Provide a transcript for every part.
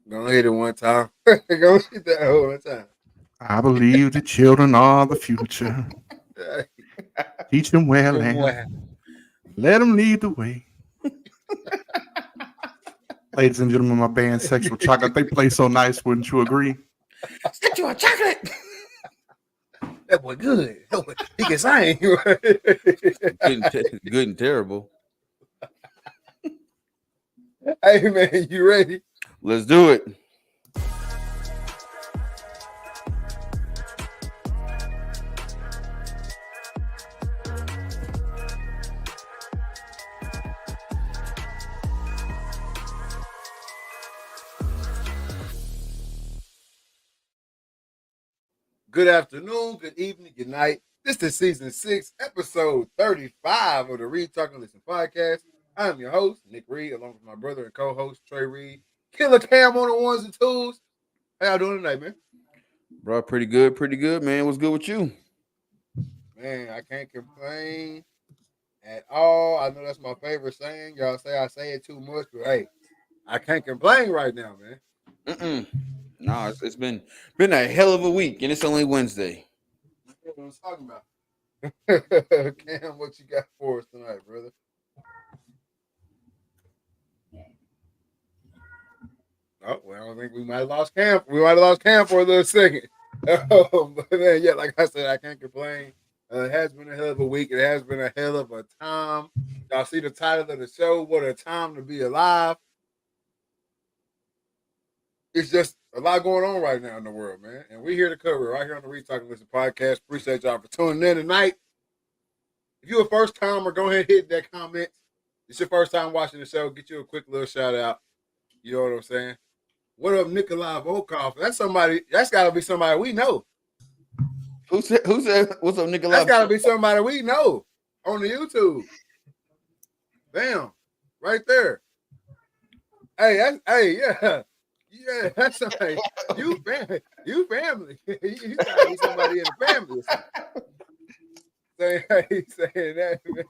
Gonna hit it one time. Gonna hit that whole one time. I believe the children are the future. Teach them well and let them lead the way. Ladies and gentlemen, my band Sexual Chocolate, they play so nice, wouldn't you agree? Sexual chocolate. That boy good. He can sing. Good and terrible. Hey man, you ready? Let's do it. Good afternoon, good evening, good night. This is season 6, episode 35 of the Reed Talking Listen podcast. I'm your host, Nick Reed, along with my brother and co-host, Trey Reed. Killer Cam on the ones and twos. How y'all doing tonight, man? Bro, pretty good, man. What's good with you? Man, I can't complain at all. I know that's my favorite saying. Y'all say I say it too much, but hey, I can't complain right now, man. No, it's been a hell of a week, and it's only Wednesday. That's what I was talking about. Cam, what you got for us tonight, brother? Oh, well, I don't think we might have lost Cam. We might have lost Cam for a little second. But man, yeah, like I said, I can't complain. It has been a hell of a week. It has been a hell of a time. Y'all see the title of the show, What a Time to Be Alive. It's just a lot going on right now in the world, man. And we're here to cover it right here on the Reed Talking Listen podcast. Appreciate y'all for tuning in tonight. If you're a first timer, go ahead and hit that comment. It's your first time watching the show. Get you a quick little shout out. You know what I'm saying? What up, Nikolai Volkov? That's somebody. That's got to be somebody we know. Who said? What's up, Nikolai? That's got to be somebody we know on the YouTube. Bam, right there. Hey, yeah. Yeah, that's somebody. You family. You gotta be somebody in the family. Saying that, man.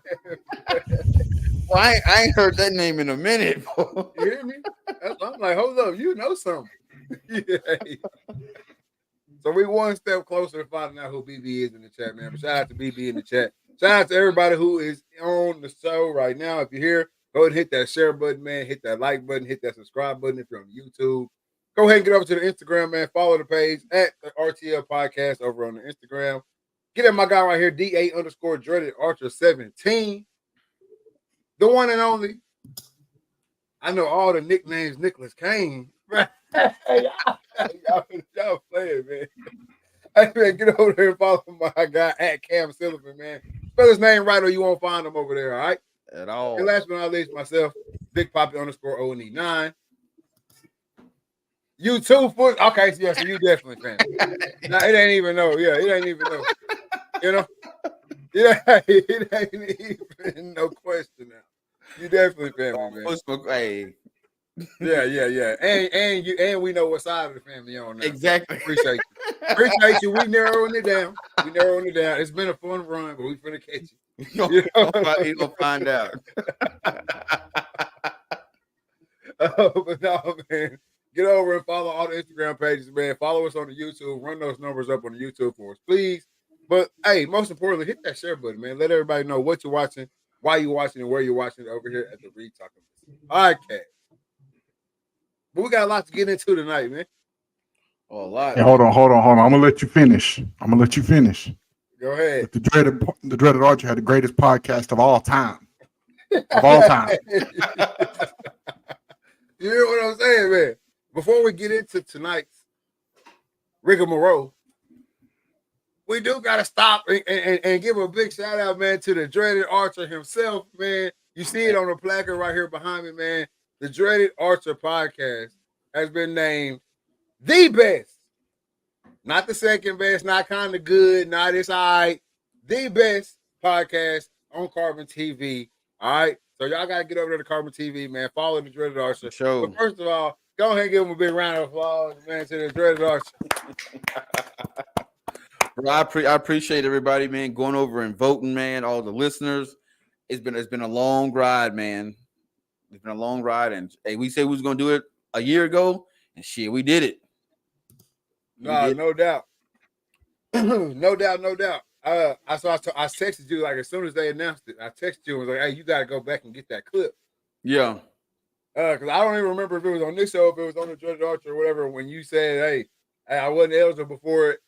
Well, I ain't heard that name in a minute. You hear me? I'm like, hold up, you know something. Yeah. So we one step closer to finding out who BB is in the chat, man. But shout out to BB in the chat. Shout out to everybody who is on the show right now. If you're here, go ahead and hit that share button, man. Hit that like button. Hit that subscribe button if you're on YouTube. Go ahead and get over to the Instagram, man. Follow the page at the RTL Podcast over on the Instagram. Get at my guy right here, DA_ Dreaded Archer 17. The one and only. I know all the nicknames Nicholas Kane. Y'all playing, man. Hey, man, get over there and follow my guy at Cam Sullivan, man. Spell his name right or you won't find him over there, all right? At all. And last but not least, myself, Big Poppy _ONE9. YouTube foot. Okay, so yeah, so you definitely family. No, it ain't even know. Yeah, it ain't even know. You know? Yeah, it ain't even no question now. You definitely family, man. Hey. Yeah. And we know what side of the family you're on now. Exactly. Appreciate you. We narrowing it down. It's been a fun run, but we finna catch you. You gonna find out. But no, man. Get over and follow all the Instagram pages, man. Follow us on the YouTube. Run those numbers up on the YouTube for us, please. But hey, most importantly, hit that share button, man. Let everybody know what you're watching, why you're watching, and where you're watching it over here at the Reed Talking podcast. But we got a lot to get into tonight, man. Oh, a lot. Hey, hold on. I'm gonna let you finish. Go ahead. The dreaded Archer had the greatest podcast of all time. Of all time. You hear what I'm saying, man? Before we get into tonight's rigmarole, we do got to stop and give a big shout out, man, to the Dreaded Archer himself, man. You see it on the placard right here behind me, man. The Dreaded Archer podcast has been named the best. Not the second best, not kind of good, not it's all right. The best podcast on Carbon TV. All right. So y'all got to get over there to Carbon TV, man. Follow the Dreaded Archer. Show. But first of all, go ahead and give him a big round of applause, man, to the Dreaded Archer. Bro, I appreciate everybody, man, going over and voting, man. All the listeners. It's been a long ride, man. It's been a long ride, and hey, we said we was gonna do it a year ago, And shit, we did it. No doubt. No doubt. I texted you like as soon as they announced it. I texted you and was like, "Hey, you got to go back and get that clip." Yeah. Because I don't even remember if it was on this show, if it was on the Judge Archer or whatever. When you said, "Hey, I wasn't eligible before it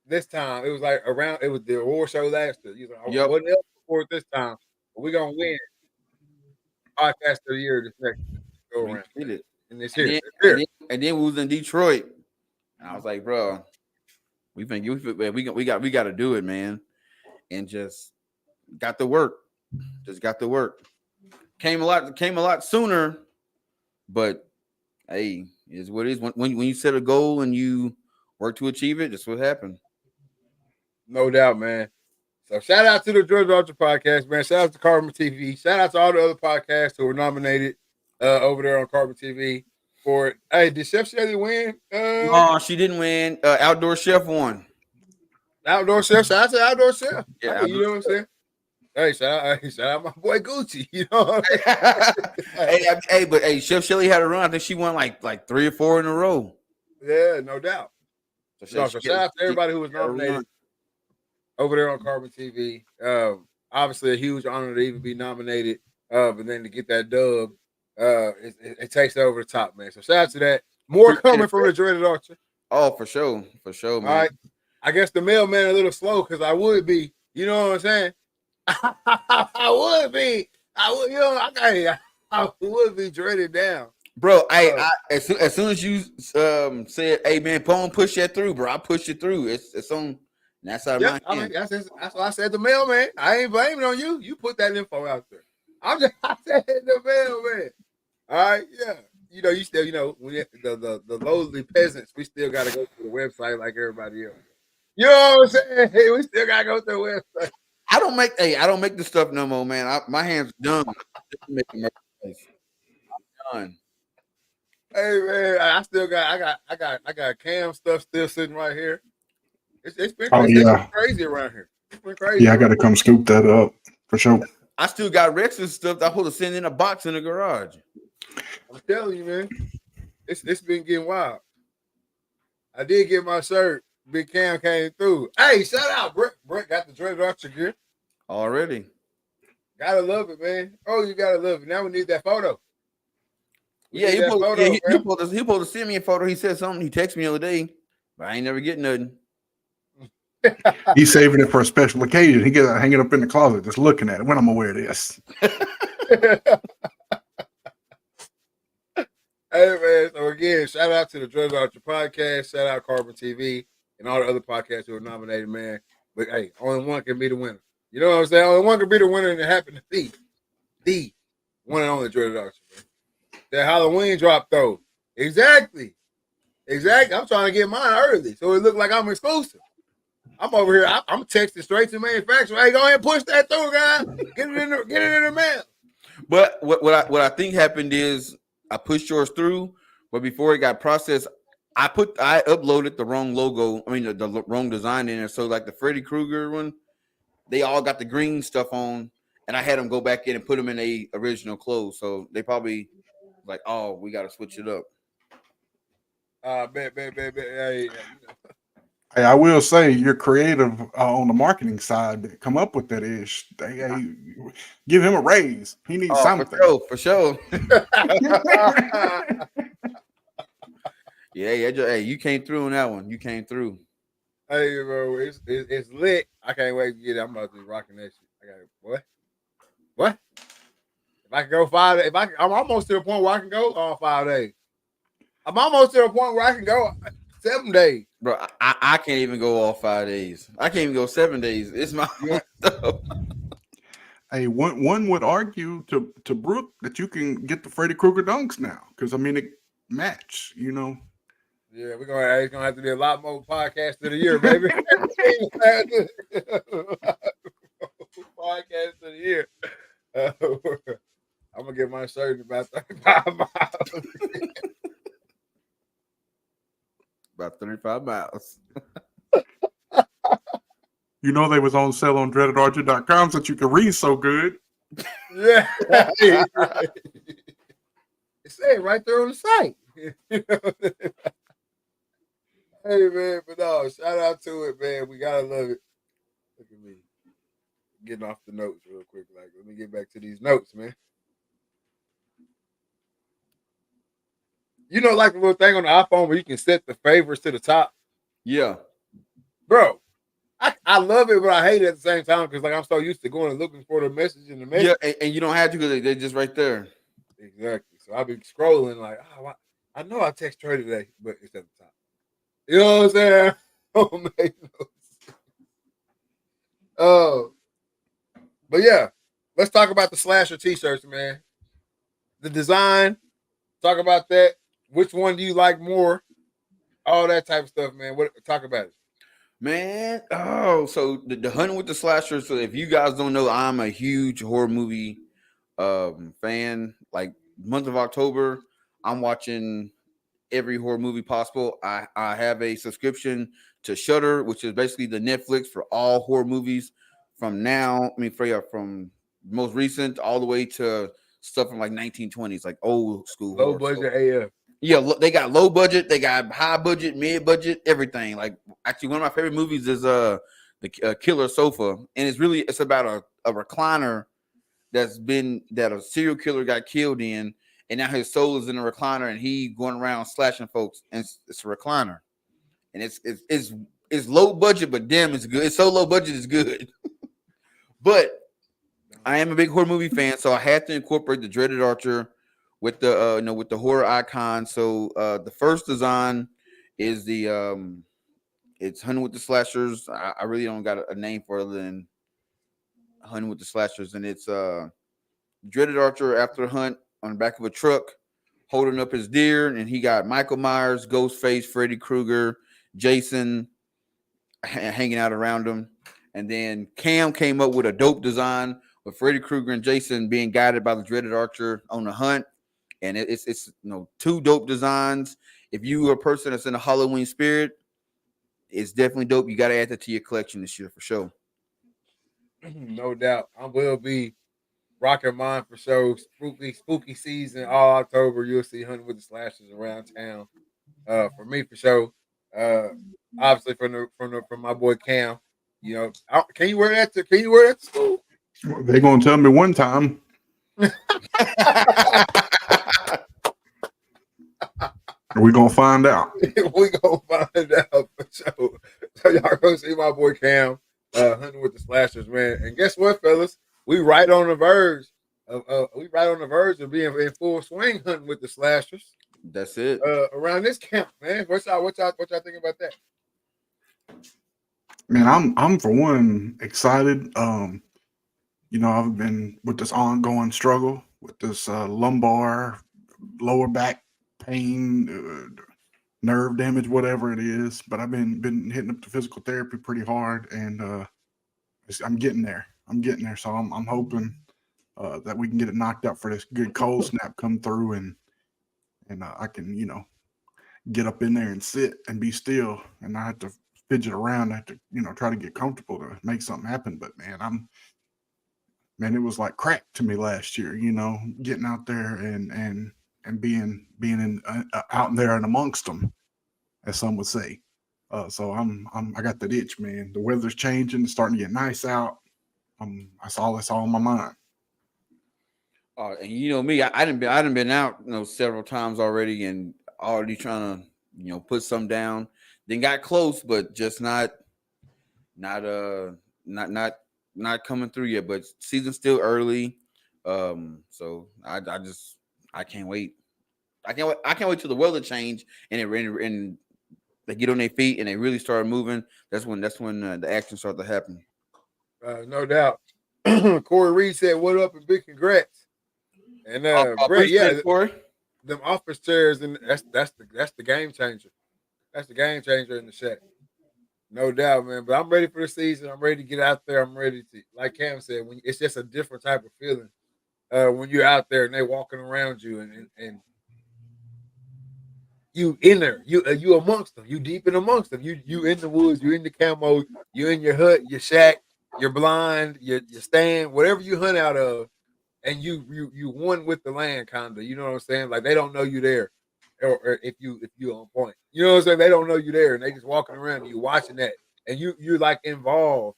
this time," it was like around. It was the award show last year. You like, I wasn't eligible before it this time, but we're gonna win podcast of the year this next go around. We did it. And it's here. And then we was in Detroit. And I was like, bro, we got to do it, man. And just got to work. Came a lot sooner, but hey, is what it is. When you set a goal and you work to achieve it, that's what happened. No doubt, man. So shout out to the George Archer podcast, man. Shout out to Carbon TV. Shout out to all the other podcasts who were nominated over there on Carbon TV for it. Hey, did Chef Shelly win? No, she didn't win. Outdoor Chef won. Outdoor Chef. Shout out to Outdoor Chef. Yeah, you know what I'm saying? Hey, shout out my boy Gucci. You know what I mean? But Chef Shelly had a run. I think she won like 3 or 4 in a row. Yeah, no doubt. So shout out to everybody who was nominated over there on Carbon TV. Obviously a huge honor to even be nominated. And then to get that dub, it takes it over the top, man. So shout out to that. More coming from the Dreaded Archer. Oh, for sure, man. All right. I guess the mailman a little slow because I would be, you know what I'm saying? I would be dreaded down. Bro, as soon as you said, "Hey man, Pone, push that through," bro, I pushed it through. It's on. That's how that's what I said. The mailman. I ain't blaming on you. You put that info out there. I said the mailman. All right, yeah. You know, you still, when the lowly peasants, we still got to go to the website like everybody else. You know what I'm saying? Hey, we still got to go to the website. I don't make the stuff no more, man. My hands done. I'm done. Hey man, I got Cam stuff still sitting right here. It's been crazy around here. It's been crazy. Yeah, I got to come scoop that up for sure. I still got Rex's stuff that I hold to send in a box in the garage. I'm telling you, man, it's been getting wild. I did get my shirt. Big Cam came through. Hey, shout out, Brett got the Dreaded Archer gear already. Gotta love it, man. Oh, you gotta love it. Now we need that photo. He supposed to send me a photo. He said something. He texted me the other day, but I ain't never get nothing. He's saving it for a special occasion. He get hang it up in the closet, just looking at it. When I'm gonna wear this. Hey man, so again, shout out to the Dreaded Archer podcast. Shout out Carbon TV and all the other podcasts who are nominated, man. But hey, only one can be the winner. You know what I'm saying? Only one can be the winner, and it happened to be the one and only Dreaded Archer, man. That Halloween drop, though. Exactly. I'm trying to get mine early, so it look like I'm exclusive. I'm over here. I'm texting straight to manufacturer. Hey, go ahead and push that through, guys. Get it in the mail. But what I think happened is I pushed yours through, but before it got processed, I uploaded the wrong logo. I mean the wrong design in there. So like the Freddy Krueger one, they all got the green stuff on, and I had them go back in and put them in the original clothes. So they probably like, oh, we got to switch it up. Hey, Hey, I will say you're creative on the marketing side to come up with that ish. Hey, give him a raise. He needs something. For sure. Yeah. Hey, you came through on that one. You came through. Hey, bro, it's lit. I can't wait to get it. I'm about to be rocking that shit. I got it. What? If I can go 5 days, I'm almost to the point where I can go all 5 days. I'm almost to the point where I can go 7 days. Bro, I can't even go all 5 days. I can't even go 7 days. It's my stuff. Hey, one would argue to Brooke that you can get the Freddy Krueger dunks now because I mean it match, you know. Yeah, it's gonna have to be a lot more podcasts of the year, baby. Podcast of the year. I'm gonna get my shirt in about 35 miles. About 35 miles. You know they was on sale on dreadedarcher.com so that you can read so good. Yeah. It said right there on the site. You know what I'm saying? Hey man, but no, shout out to it, man. We gotta love it. Look at me getting off the notes real quick. Like, let me get back to these notes, man. You know, like the little thing on the iPhone where you can set the favorites to the top, Yeah. bro. I love it, but I hate it at the same time because like I'm so used to going and looking for the message in the message. Yeah, and you don't have to because they're just right there. Exactly. So I've been scrolling like, oh, I know I text Trey today, but it's at the top. You know what I'm saying? Oh, man. But yeah, let's talk about the slasher t-shirts, man. The design, talk about that. Which one do you like more? All that type of stuff, man. Talk about it. Man, so the hunting with the slasher. So if you guys don't know, I'm a huge horror movie fan. Like month of October, I'm watching every horror movie possible. I have a subscription to Shudder, which is basically the Netflix for all horror movies from now. I mean, from most recent all the way to stuff from like 1920s, like old school Low horror. budget So, AF. yeah, they got low budget, they got high budget, mid budget, everything. Like actually, one of my favorite movies is the Killer Sofa, and it's about a recliner that a serial killer got killed in, and now his soul is in a recliner, and he going around slashing folks, and it's a recliner, and it's low budget, but damn, it's good. It's so low budget, it's good. But I am a big horror movie fan, so I had to incorporate the Dreaded Archer with the with the horror icon. So the first design is it's Hunting with the Slashers. I really don't got a name for it other than Hunting with the Slashers, and it's Dreaded Archer after a hunt on the back of a truck, holding up his deer, and he got Michael Myers, Ghostface, Freddy Krueger, Jason hanging out around him. And then Cam came up with a dope design with Freddy Krueger and Jason being guided by the Dreaded Archer on the hunt. And it's two dope designs. If you are a person that's in a Halloween spirit, it's definitely dope. You got to add that to your collection this year for sure. No doubt. I will be rocking mine for sure. Spooky season, all October. You'll see Hunting with the Slashers around town. For me, for sure. Obviously from my boy Cam. You know, can you wear that to school? They're gonna tell me one time. We're gonna find out. We gonna find out for sure. So y'all gonna see my boy Cam Hunting with the Slashers, man. And guess what, fellas? We right on the verge of being in full swing hunting with the Slashers. That's it. Around this camp, man. What y'all think about that? Man, I'm for one excited. I've been with this ongoing struggle with this lumbar, lower back pain, nerve damage, whatever it is. But I've been hitting up the physical therapy pretty hard, and I'm getting there. So I'm hoping that we can get it knocked out for this good cold snap come through, and I can get up in there and sit and be still, and not have to fidget around. I have to try to get comfortable to make something happen. But man, it was like crack to me last year. Getting out there and being in out there and amongst them, as some would say. So I got that itch, man. The weather's changing, it's starting to get nice out. That's all on my mind. And you know me, I done been out several times already, and already trying to put some down. Then got close, but just not coming through yet. But season's still early, so I can't wait. I can't wait till the weather change and they get on their feet and they really start moving. That's when the action starts to happen. No doubt. Corey Reed said, "What up and big congrats." And Brett, yeah, Corey. Them office chairs, and that's the game changer. That's the game changer in the set. No doubt, man. But I'm ready for the season. I'm ready to get out there. I'm ready to, like Cam said, it's just a different type of feeling when you're out there and they're walking around you and you in there, you amongst them, you deep in amongst them, you in the woods, you in the camo, you in your hut, your shack, your blind, your stand, whatever you hunt out of, and you one with the land, kinda. You know what I'm saying? Like they don't know you there. or if you on point. You know what I'm saying? They don't know you there, and they just walking around and you watching that, and you're like involved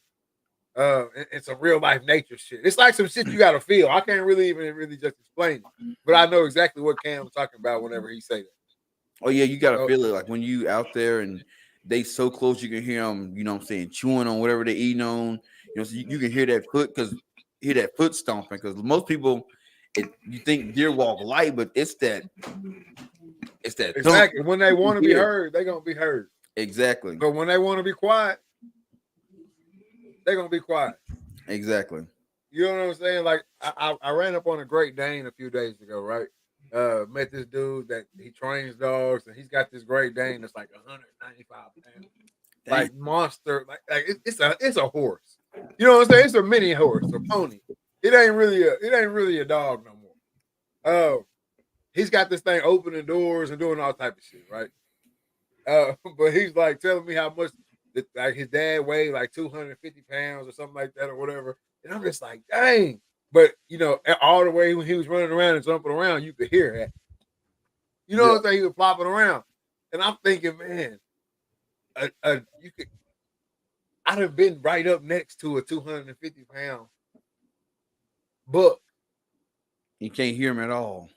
in some real life nature shit. It's like some shit you gotta feel. I can't really just explain it, but I know exactly what Cam's talking about whenever he say that. Oh yeah, you gotta feel it like when you out there and they so close you can hear them. You know what I'm saying, chewing on whatever they eating on. You know, so you can hear that foot stomping because most people, you think deer walk light, but it's that exactly thump. when they want to be Yeah. heard, they gonna be heard. Exactly. But when they want to be quiet, they gonna be quiet. Exactly. You know what I'm saying? Like I ran up on a Great Dane a few days ago, right? Met this dude that he trains dogs, and he's got this Great Dane that's like 195 pounds, like monster, like it's a horse. You know what I'm saying? It's a mini horse, a pony. It ain't really a dog no more. He's got this thing opening doors and doing all type of shit, right? But he's like telling me how much like his dad weighed like 250 pounds or something like that or whatever. And I'm just like, dang. But you know, all the way when he was running around and jumping around, you could hear that. You know what I'm saying? He was flopping around. And I'm thinking, man, you could I'd have been right up next to a 250-pound buck. You can't hear him at all.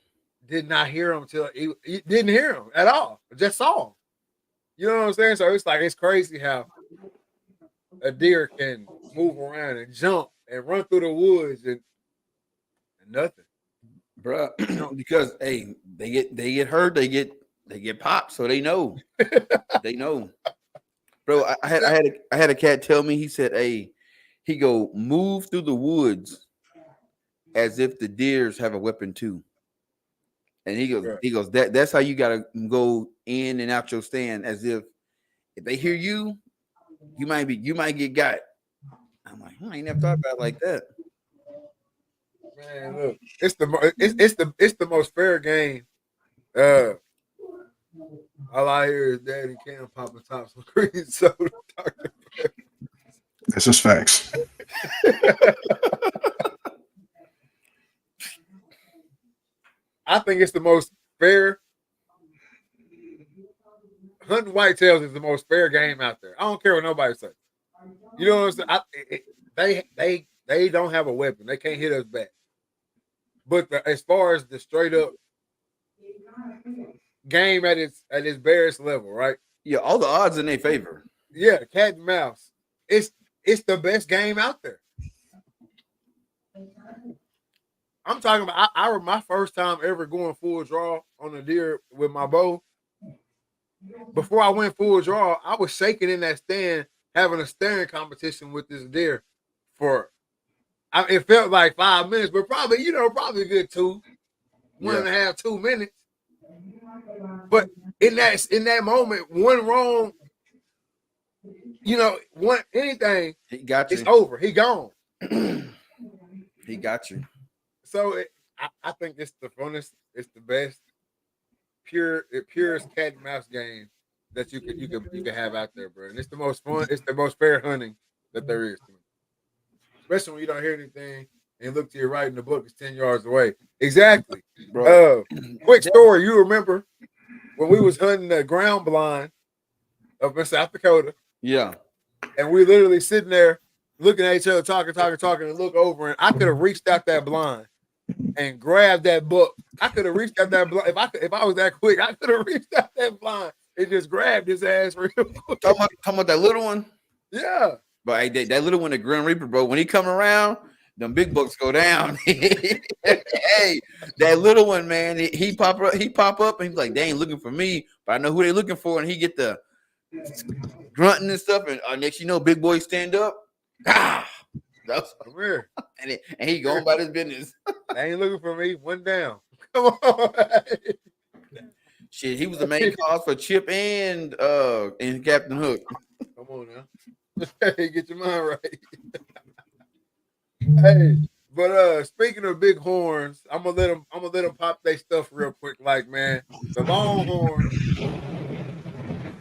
Did not hear him till he didn't hear him at all. Just saw him. You know what I'm saying? So it's crazy how a deer can move around and jump and run through the woods and nothing, Bruh. Because hey, they get hurt, they get popped, so they know. They know. Bro, I had a cat tell me, he said, hey, he go move through the woods as if the deers have a weapon too. And he goes, that's how you gotta go in and out your stand, as if they hear you, you might get got. I'm like, I ain't never thought about it like that. Man, look, it's the most fair game. All I hear is Daddy Cam popping tops with green soda. That's just facts. I think it's the most fair. Hunting whitetails is the most fair game out there. I don't care what nobody says. You know what I'm saying? They don't have a weapon. They can't hit us back. But as far as the straight up game at its barest level, right? Yeah, all the odds in their favor. Yeah, cat and mouse. It's the best game out there. I'm talking about. I remember my first time ever going full draw on a deer with my bow. Before I went full draw, I was shaking in that stand, having a staring competition with this deer for. It felt like 5 minutes, but probably a good 1.5, 2 minutes. But in that moment, one wrong, anything, He got you. it's over. He gone. He got you. So I think it's the funnest, it's the best, purest cat and mouse game that you can have out there, bro. And it's the most fun. It's the most fair hunting that there is to me. Especially when you don't hear anything and look to your right and the book is 10 yards away. Exactly, bro. Quick story. You remember when we was hunting the ground blind up in South Dakota? Yeah. And we literally sitting there looking at each other, talking, and look over, and I could have reached out that blind and grabbed that buck. I could have reached out that blind. If I was that quick, I could have reached out that blind and just grabbed his ass real quick. Talking about that little one? Yeah. But hey, that little one, the Grim Reaper, bro, when he come around, them big bucks go down. Hey, that little one, man, he pop up, and he's like, they ain't looking for me, but I know who they looking for, and he get the grunting and stuff, and next you know, big boy stand up. That's Come here. And he going about his business. They ain't looking for me. One down. Come on. Shit, he was the main cause for Chip and Captain Hook. Come on now. Hey, get your mind right. Hey, but speaking of big horns, I'm gonna let them pop their stuff real quick. Like, man, the Longhorns,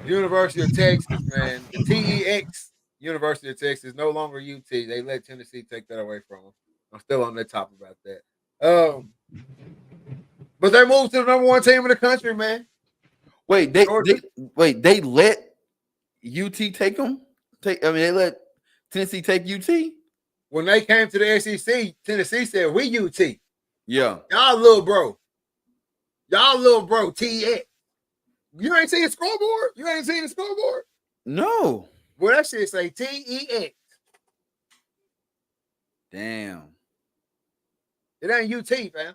University of Texas, man, the TEX University of Texas, no longer UT. They let Tennessee take that away from them. I'm still on that top about that. But they moved to the number one team in the country, man. Wait, they let UT take them? They let Tennessee take UT? When they came to the SEC, Tennessee said, we UT. Yeah. Y'all little bro. TX. You ain't seen the scoreboard? You ain't seen the scoreboard? No. Well, that shit say TEX. Damn. It ain't UT, fam.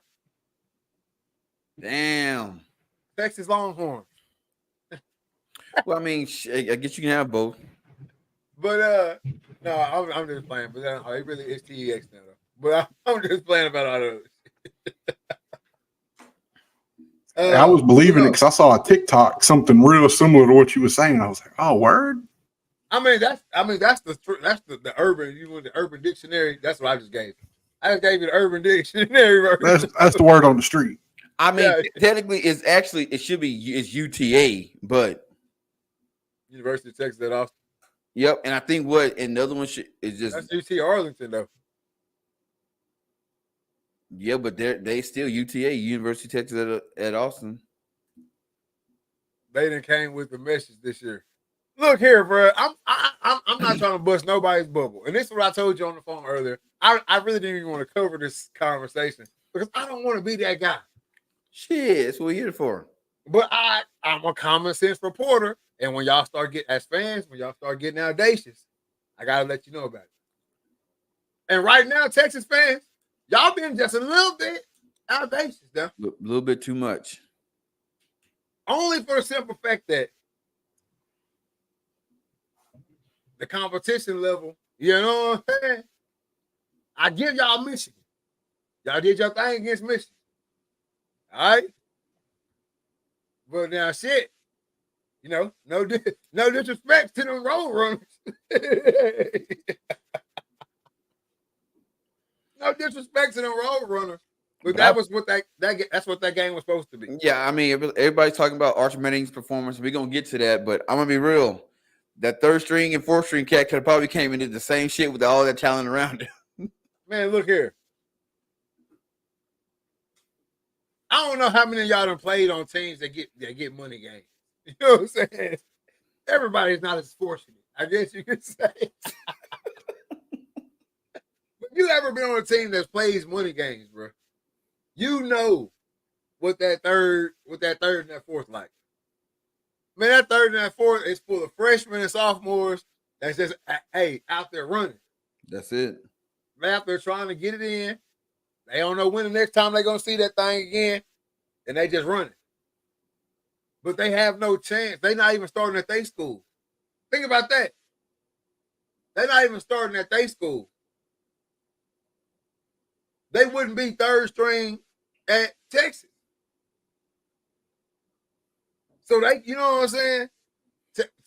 Damn. Texas Longhorns. Well, I mean, I guess you can have both. But no, I'm just playing. But it really is TEX now, though. But I'm just playing about all those. I was believing it because I saw a TikTok something real similar to what you were saying. I was like, "Oh, word." I mean that's the urban. You want the urban dictionary? That's what I just gave. I just gave you the urban dictionary version. That's the word on the street. I mean, technically, it should be UTA, but University of Texas at Austin. Yep, and I think and the other one is just that's UT Arlington though. Yeah, but they still UTA, University of Texas at Austin. They done came with the message this year. Look here, bro. I'm not trying to bust nobody's bubble, and this is what I told you on the phone earlier. I really didn't even want to cover this conversation because I don't want to be that guy. Shit, that's what we're here for. But I'm a common sense reporter, and when y'all start getting audacious, I gotta let you know about it. And right now, Texas fans, y'all been just a little bit audacious, though. A little bit too much. Only for the simple fact that the competition level, you know what I'm saying? I give y'all Michigan. Y'all did your thing against Michigan. All right? But now, shit, you know, no disrespect to them road runners. No disrespect to them road runners. But that's what that game was supposed to be. Yeah, I mean, everybody's talking about Arch Manning's performance. We're gonna get to that, but I'm gonna be real. That third string and fourth string cat could have probably came and did the same shit with all that talent around him. Man, look here. I don't know how many of y'all done played on teams that get money games. You know what I'm saying? Everybody's not as fortunate, I guess you could say. But you ever been on a team that plays money games, bro? You know what that third and that fourth like. Man, that third and that fourth is full of freshmen and sophomores that's just out there running. That's it. Man, out there trying to get it in. They don't know when the next time they're gonna see that thing again, and they just running. But they have no chance. They're not even starting at their school. Think about that. They're not even starting at their school. They wouldn't be third string at Texas. So you know what I'm saying?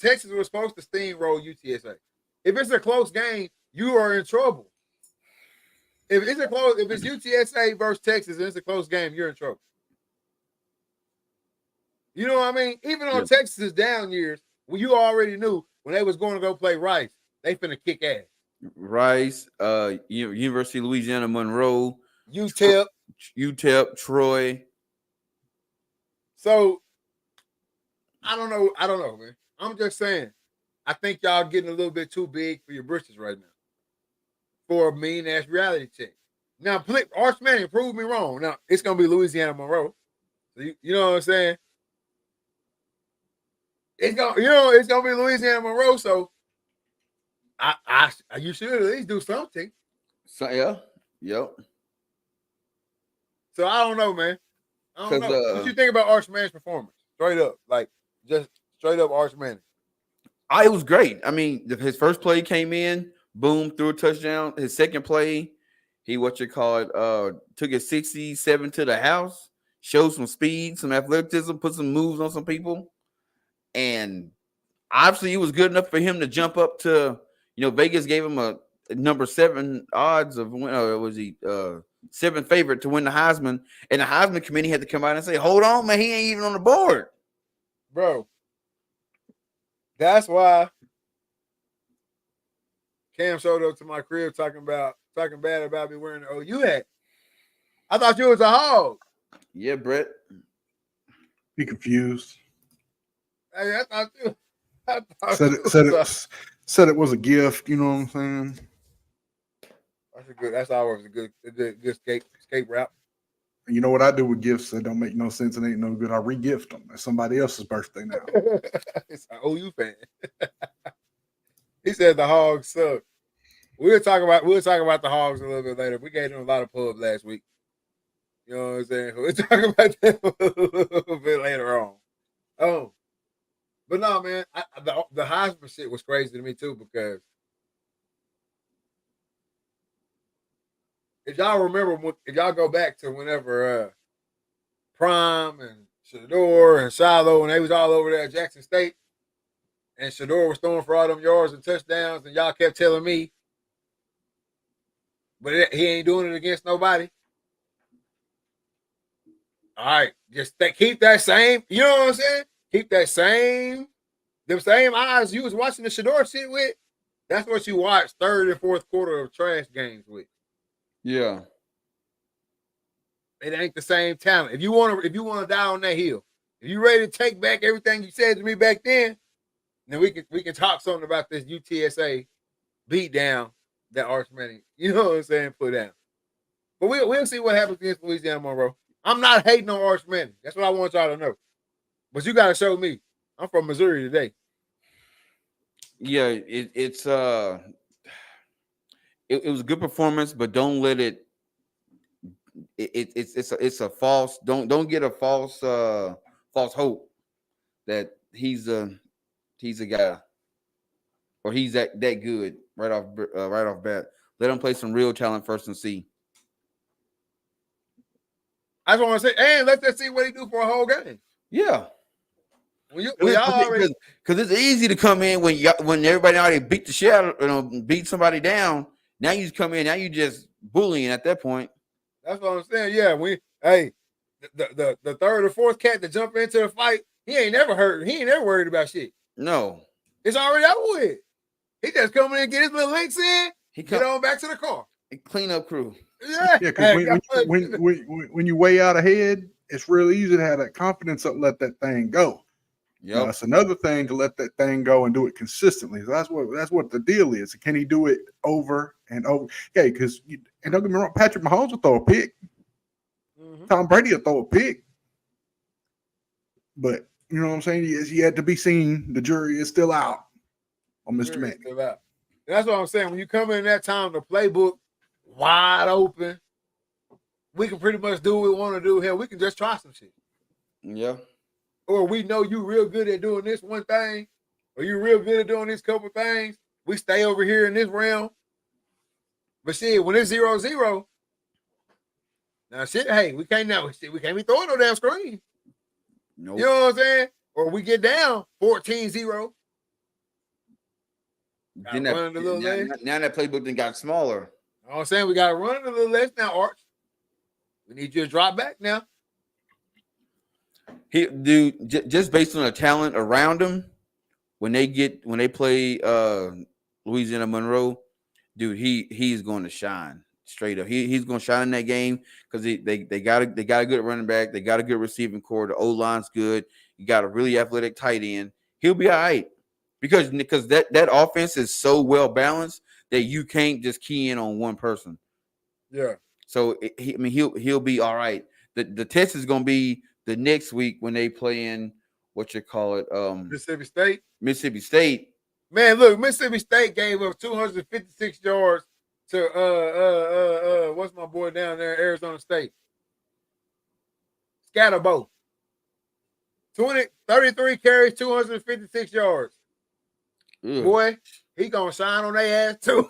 Texas was supposed to steamroll UTSA. If it's a close game, you are in trouble. If it's UTSA versus Texas and it's a close game, you're in trouble. You know what I mean? Even on Texas's down years, when you already knew when they was going to go play Rice, they finna kick ass. Rice, University of Louisiana Monroe, UTEP, Troy. So I don't know, man. I'm just saying, I think y'all getting a little bit too big for your britches right now. For a mean ass reality check. Now, Arch Manning proved me wrong. Now it's gonna be Louisiana Monroe. So you know what I'm saying? It's gonna be Louisiana Monroe. So you should at least do something. So yep. So I don't know, man. I don't know. What you think about Arch Manning's performance? Straight up, like just straight up Arch Manning. It was great. I mean, his first play came in, boom, threw a touchdown. His second play, he took his 67 to the house, showed some speed, some athleticism, put some moves on some people. And obviously it was good enough for him to jump up to, Vegas gave him a number 7 odds of was he 7th favorite to win the Heisman. And the Heisman committee had to come out and say, hold on, man, he ain't even on the board. Bro. That's why Cam showed up to my crib talking bad about me wearing the OU hat. I thought you was a hog. Yeah, Brett. Be confused. Hey, I thought you. I thought Said you it said was, said it was a gift. You know what I'm saying? that's a good. That's always a good escape route. And you know what I do with gifts that don't make no sense and ain't no good? I re-gift them. It's somebody else's birthday now. It's an OU fan. He said the Hogs suck. We'll talk about the Hogs a little bit later. We gave them a lot of pub last week. You know what I'm saying? We'll talk about that a little bit later on. Oh, but no, man, the Heisman shit was crazy to me too because if y'all remember, if y'all go back to whenever Prime and Shador and Shiloh and they was all over there at Jackson State, and Shador was throwing for all them yards and touchdowns, and y'all kept telling me, but he ain't doing it against nobody. All right, just keep that same. You know what I'm saying? Keep that them same eyes you was watching the Shador shit with. That's what you watch third and fourth quarter of trash games with. Yeah. It ain't the same talent. If you want to die on that hill, if you ready to take back everything you said to me back then we can talk something about this UTSA beat down that Arch Manning. You know what I'm saying? Put down. But we'll see what happens against Louisiana Monroe. I'm not hating on Arch Manning. That's what I want y'all to know. But you got to show me. I'm from Missouri today. Yeah, it was a good performance, but don't let it's a false don't get a false hope that he's a guy or he's that good right off bat. Let him play some real talent first and see. I just want to say, and let's just see what he do for a whole game. Yeah. Because it's easy to come in when everybody already beat the shit out, beat somebody down. Now you just come in. Now you just bullying at that point. That's what I'm saying. Yeah, the third or fourth cat to jump into the fight, he ain't never hurt. He ain't never worried about shit. No, it's already over with. He just come in and get his little links in. Get on back to the car. Clean up crew. Yeah, because when you way out ahead, it's real easy to have that confidence up, let that thing go. Yeah, it's another thing to let that thing go and do it consistently. So that's what the deal is. Can he do it over and over? Okay, because and don't get me wrong, Patrick Mahomes will throw a pick. Mm-hmm. Tom Brady will throw a pick. But you know what I'm saying? It's yet to be seen. The jury is still out on Mr. Manning. Still out. That's what I'm saying. When you come in that time, the playbook wide open. We can pretty much do what we want to do here. We can just try some shit. Yeah. Or we know you real good at doing this one thing, or you real good at doing these couple things. We stay over here in this realm. But shit, when it's 0-0, now shit, hey, we can't be throwing no damn screen. Nope. You know what I'm saying? Or we get down 14-0. Now that playbook then got smaller. You know what I'm saying? We got to run it a little less now, Arch. We need you to drop back now. Just based on the talent around him, when they play Louisiana Monroe, dude, he's going to shine straight up. He's going to shine in that game because they got a good running back, they got a good receiving core, the O line's good, you got a really athletic tight end. He'll be all right because that offense is so well balanced that you can't just key in on one person. Yeah. So he'll be all right. The test is going to be the next week when they play in Mississippi State. Man, look, Mississippi State gave up 256 yards to what's my boy down there in Arizona State? Scatterbo. 33 carries, 256 yards. Ew. Boy, he gonna shine on their ass too.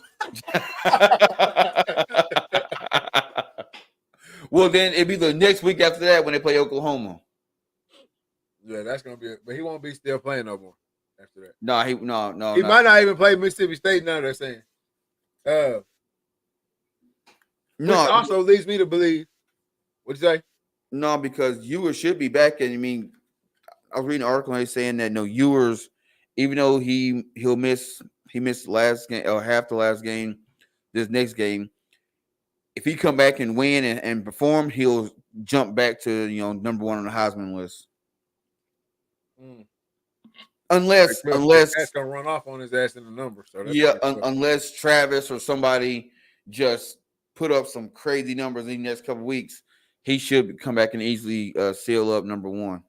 Well, then it'd be the next week after that when they play Oklahoma. Yeah, that's gonna be it. But he won't be still playing no more after that. No. He might not even play Mississippi State now. They're saying. Which also leads me to believe. What'd you say? No, because Ewers should be back. And I mean, I was reading an article saying that Ewers, even though he missed last game or half the last game, this next game, if he come back and win and perform, he'll jump back to number one on the Heisman list. unless that's gonna run off on his ass in the number. So that's unless Travis or somebody just put up some crazy numbers in the next couple of weeks, he should come back and easily seal up number one.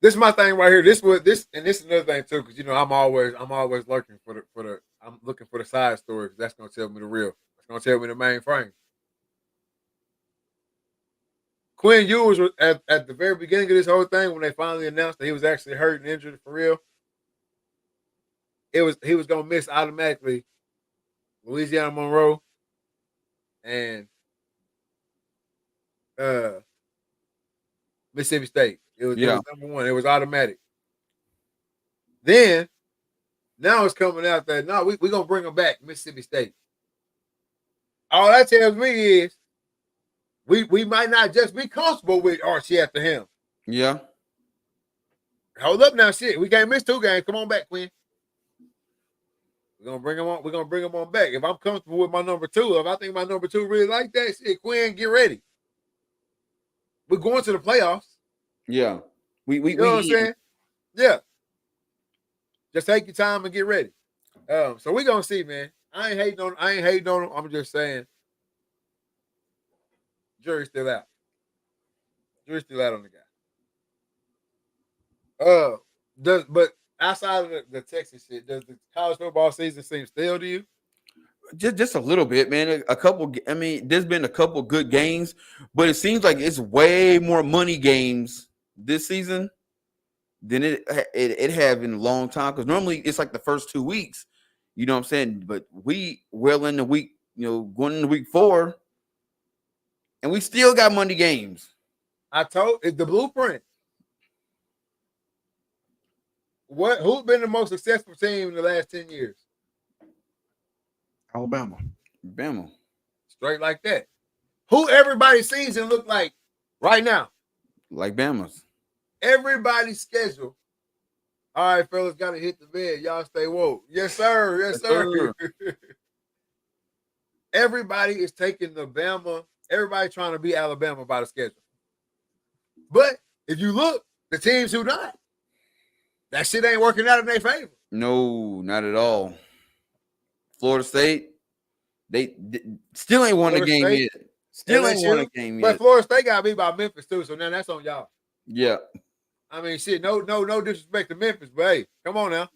This is my thing right here. This is another thing too, because I'm always looking for the I'm looking for the side story, because that's gonna tell me the real. That's gonna tell me the main frame. Quinn Ewers was at the very beginning of this whole thing, when they finally announced that he was actually hurt and injured for real. He was gonna miss automatically Louisiana Monroe and Mississippi State. It was number one. It was automatic. Then now it's coming out that we're gonna bring him back, Mississippi State. All that tells me is we might not just be comfortable with Archie after him. Yeah. Hold up now, shit. We can't miss 2 games. Come on back, Quinn. We're gonna bring him on. We're gonna bring him on back. If I'm comfortable with my number 2, if I think my number 2 really like that shit, Quinn, get ready. We're going to the playoffs. Yeah. You know what I'm saying? Yeah. Just take your time and get ready. So we're gonna see, man. I ain't hating on him. I'm just saying, jury's still out. Jury's still out on the guy. But outside of the Texas shit, does the college football season seem stale to you? Just a little bit, man. There's been a couple good games, but it seems like it's way more money games this season than it have in a long time. Because normally it's like the first 2 weeks, you know what I'm saying? But we well in the week, going into week 4, and we still got money games. I told it's the blueprint. Who's been the most successful team in the last 10 years? Alabama. Straight like that. Who everybody's season look like right now? Like Bama's. Everybody's schedule. All right, fellas, got to hit the bed. Y'all stay woke. Yes, sir. Yes, sir. Everybody is taking the Bama. Everybody trying to be Alabama by the schedule. But if you look, the teams who not, that shit ain't working out in their favor. No, not at all. Florida State, they still ain't won a game yet. Still ain't won a game yet. But Florida State got beat by Memphis too, so now that's on y'all. Yeah. I mean, shit. No disrespect to Memphis, but hey, come on now.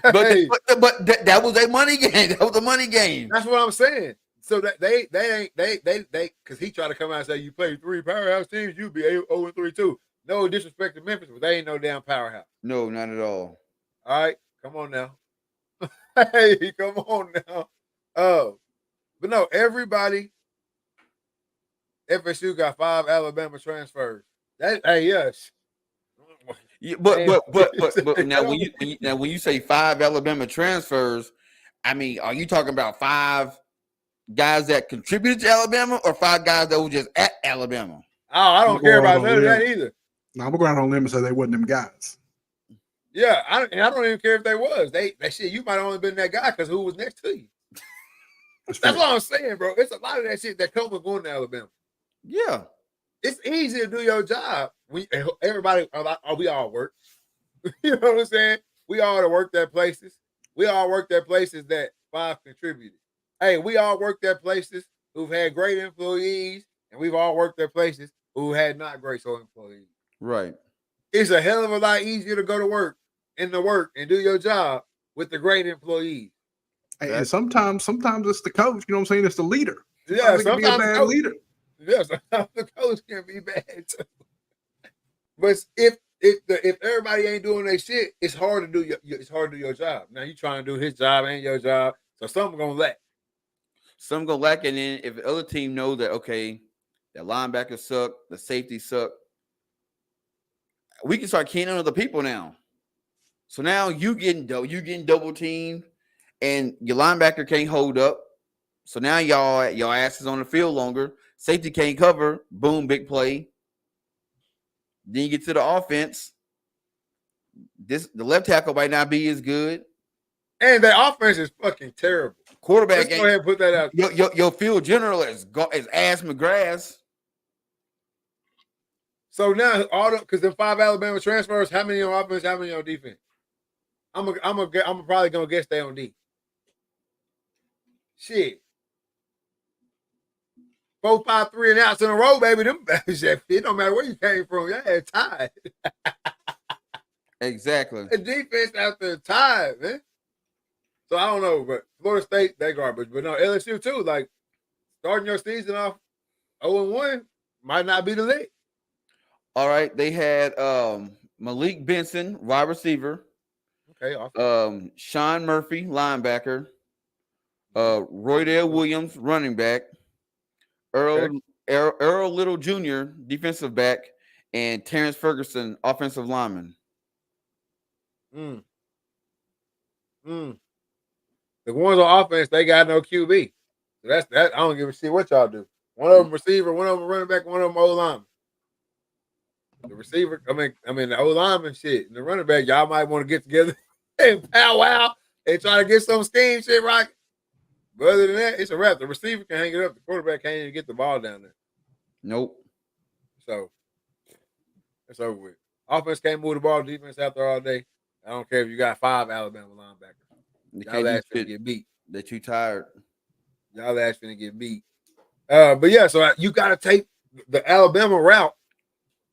But that was a money game. That was a money game. That's what I'm saying. So that they because he tried to come out and say you play 3 powerhouse teams, you be 0-3 too. No disrespect to Memphis, but they ain't no damn powerhouse. No, not at all. All right, come on now. Hey, come on now. But no, everybody. FSU got 5 Alabama transfers. Yes. Yeah, but now when you say 5 Alabama transfers, I mean, are you talking about 5 guys that contributed to Alabama or 5 guys that were just at Alabama? Oh, I don't care about none of that either. No, I'm going on a limb and say they wasn't them guys. Yeah, I don't even care if they was. That shit, you might have only been that guy because who was next to you. That's what I'm saying, bro. It's a lot of that shit that comes with going to Alabama. Yeah. It's easy to do your job. We all work. You know what I'm saying? We all worked at places. We all worked at places that 5 contributed. Hey, we all worked at places who've had great employees, and we've all worked at places who had not great employees. Right. It's a hell of a lot easier to go to work and do your job with the great employees. Hey, and sometimes it's the coach. You know what I'm saying? It's the leader. Sometimes it can be a bad leader. Yeah, sometimes the coach can be bad too. But if everybody ain't doing their shit, it's hard to do your job. Now you trying to do his job and your job, so something gonna lack. Some gonna lack, and then if the other team know that okay, the linebackers suck, the safety suck, we can start keying on other people now. So now you getting double teamed, and your linebacker can't hold up. So now your ass is on the field longer. Safety can't cover. Boom, big play. Then you get to the offense. The left tackle might not be as good. And the offense is fucking terrible. Quarterback. Let's go ahead and put that out. Your field general is ass McGrath. So now because the 5 Alabama transfers, how many on offense, how many on defense? I'm probably gonna guess they on D. Shit. 4, 5, 3 and outs in a row, baby. Them it don't matter where you came from. Y'all had tied. Exactly. The defense after tied, man. So I don't know, but Florida State, they garbage. But no, LSU too. Like starting your season off 0-1 might not be the lick. All right. They had Malik Benson, wide receiver. Okay, awesome. Sean Murphy, linebacker. Roydell Williams, running back. Earl Little Jr., defensive back, and Terrence Ferguson, offensive lineman. The ones on offense, they got no QB. So that's that. I don't give a shit what y'all do. One of them receiver, one of them running back, one of them O lineman. The receiver, I mean the O lineman shit, and the running back, y'all might want to get together and powwow and try to get some scheme shit right. But other than that, it's a wrap. The receiver can hang it up. The quarterback can't even get the ball down there. Nope. So it's over with. Offense can't move the ball. Defense out there all day. I don't care if you got 5 Alabama linebackers. Y'all ass finna get beat. They're too tired. Y'all ass finna get beat. But yeah, so you got to take the Alabama route.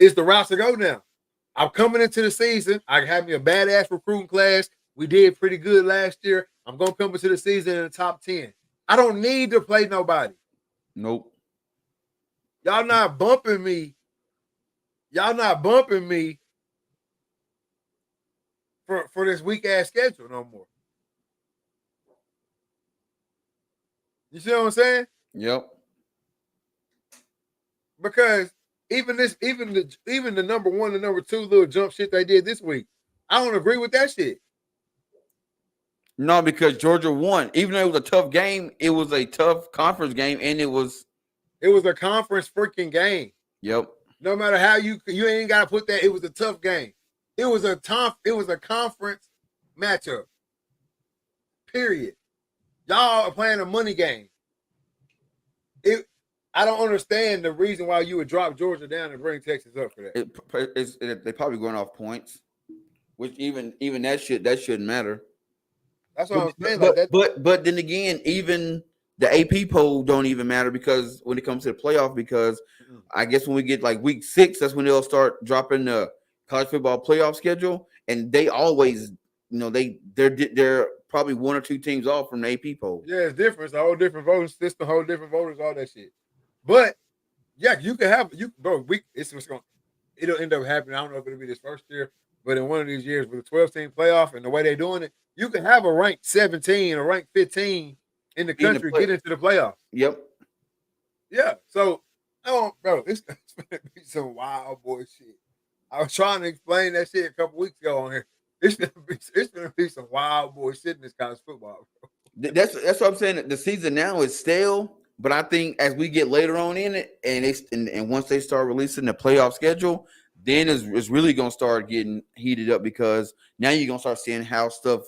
Is the route to go now. I'm coming into the season. I have me a badass recruiting class. We did pretty good last year. I'm going to come into the season in the top 10. I don't need to play nobody. Nope. Y'all not bumping me. Y'all not bumping me for this weak-ass schedule no more. You see what I'm saying? Yep. Because even the number 1 and number 2 little jump shit they did this week, I don't agree with that shit. No, because Georgia won. Even though it was a tough game, it was a tough conference game, and it was a conference freaking game. Yep. No matter how you ain't gotta put that. It was a tough game. It was a conference matchup. Period. Y'all are playing a money game. I don't understand the reason why you would drop Georgia down and bring Texas up for that. They probably going off points, which even that shouldn't matter. That's what I'm saying. But then again, even the AP poll don't even matter because when it comes to the playoff, because I guess when we get like week 6, that's when they'll start dropping the college football playoff schedule, and they always, they're probably 1 or 2 teams off from the AP poll. Yeah, it's different. It's a whole different voting system, whole different voters, all that shit. But yeah, you can have it'll end up happening. I don't know if it'll be this first year, but in one of these years with a 12-team playoff and the way they're doing it, you can have a ranked 17 or ranked 15 in the country get into the playoffs. Yep. Yeah. So, it's gonna be some wild boy shit. I was trying to explain that shit a couple weeks ago on here. It's gonna be some wild boy shit in this college football, bro. That's what I'm saying. The season now is stale, but I think as we get later on in it, and once they start releasing the playoff schedule, then it's really gonna start getting heated up because now you're gonna start seeing how stuff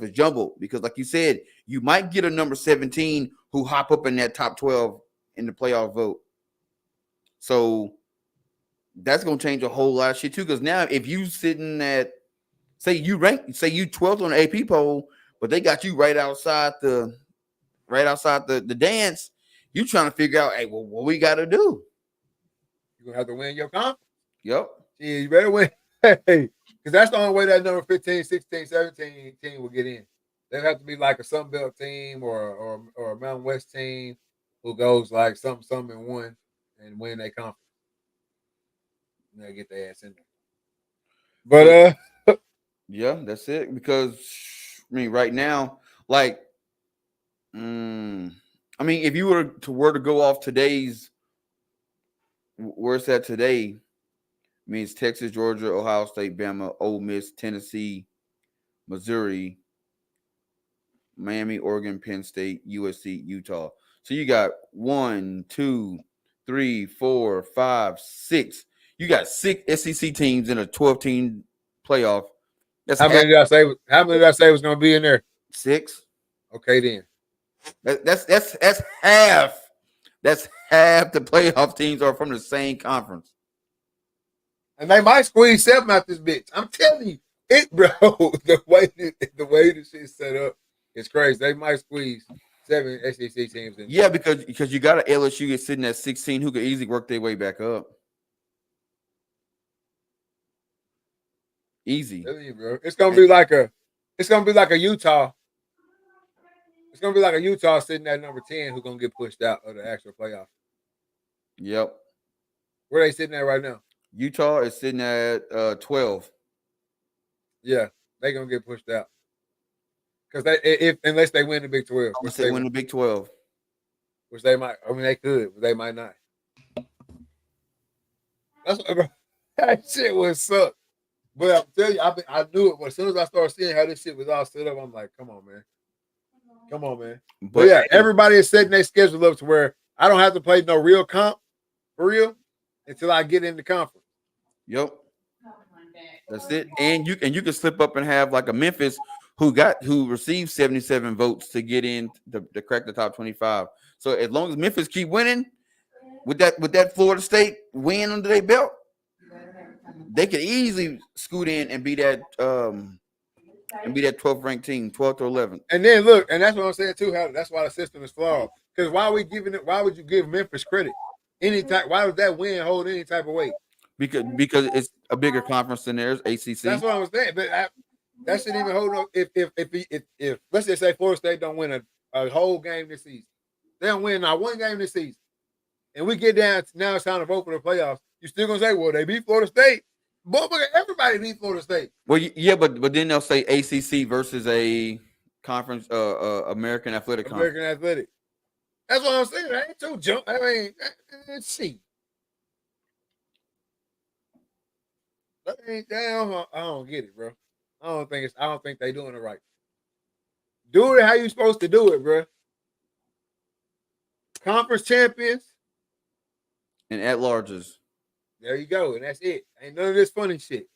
is jumbled. Because like you said, you might get a number 17 who hop up in that top 12 in the playoff vote. So that's gonna change a whole lot of shit too. Because now if you sitting at say you 12th on the AP poll, but they got you right outside the dance, you trying to figure out, hey, well, what we got to do? You're going to have to win your conference. Yep. Yeah, you better win. Because that's the only way that number 15, 16, 17 team will get in. They'll have to be like a Sun Belt team or a Mountain West team who goes like something and 1 and win their conference. And they'll get their ass in there. But yeah, that's it. Because I mean, right now, like, I mean, if you were to go off today's, where it's at today, means Texas, Georgia, Ohio State, Bama, Ole Miss, Tennessee, Missouri, Miami, Oregon, Penn State, USC, Utah. So you got 1, 2, 3, 4, 5, 6. You got 6 SEC teams in a 12-team playoff. How many did I say was going to be in there? 6. Okay, then. That's half. That's half the playoff teams are from the same conference. And they might squeeze 7 out this bitch. I'm telling you, bro. The way this shit's set up is crazy. They might squeeze 7 SEC teams in. Yeah, because you got an LSU get sitting at 16 who could easily work their way back up. Easy. You, bro. It's gonna be like a Utah. It's gonna be like a Utah sitting at number 10 who's gonna get pushed out of the actual playoff. Yep. Where are they sitting at right now? Utah is sitting at 12. Yeah, they're gonna get pushed out. Because unless they win the Big 12. Unless they win the Big 12. Which they might, I mean they could, but they might not. That's what, bro. That shit would suck. But I'm telling you, I knew it. But as soon as I started seeing how this shit was all set up, I'm like, come on, man. Come on, man. But yeah, everybody is setting their schedule up to where I don't have to play no real comp for real until I get in the conference. Yep. That's it. And you can slip up and have like a Memphis who received 77 votes to get in to crack the top 25. So as long as Memphis keep winning with that Florida State win under their belt, they could easily scoot in and be that 12th ranked team, 12th or 11th. And then look, and that's what I'm saying too. How that's why the system is flawed. Because why would you give Memphis credit? Why does that win hold any type of weight? Because it's a bigger conference than theirs, ACC. That's what I was saying. But that shouldn't even hold up. If let's just say Florida State don't win a whole game this season, they don't win not one game this season, and we get down now it's time to vote for the playoffs. You still gonna say, well, they beat Florida State? But everybody beat Florida State. Well, yeah, but then they'll say ACC versus a conference, American Athletic Conference. American Athletic. That's what I'm saying. I ain't too jump. I mean, let's see. I don't get it, bro. I don't think they doing it right. Do it how you supposed to do it, bro. Conference champions and at larges. There you go, and that's it. Ain't none of this funny shit.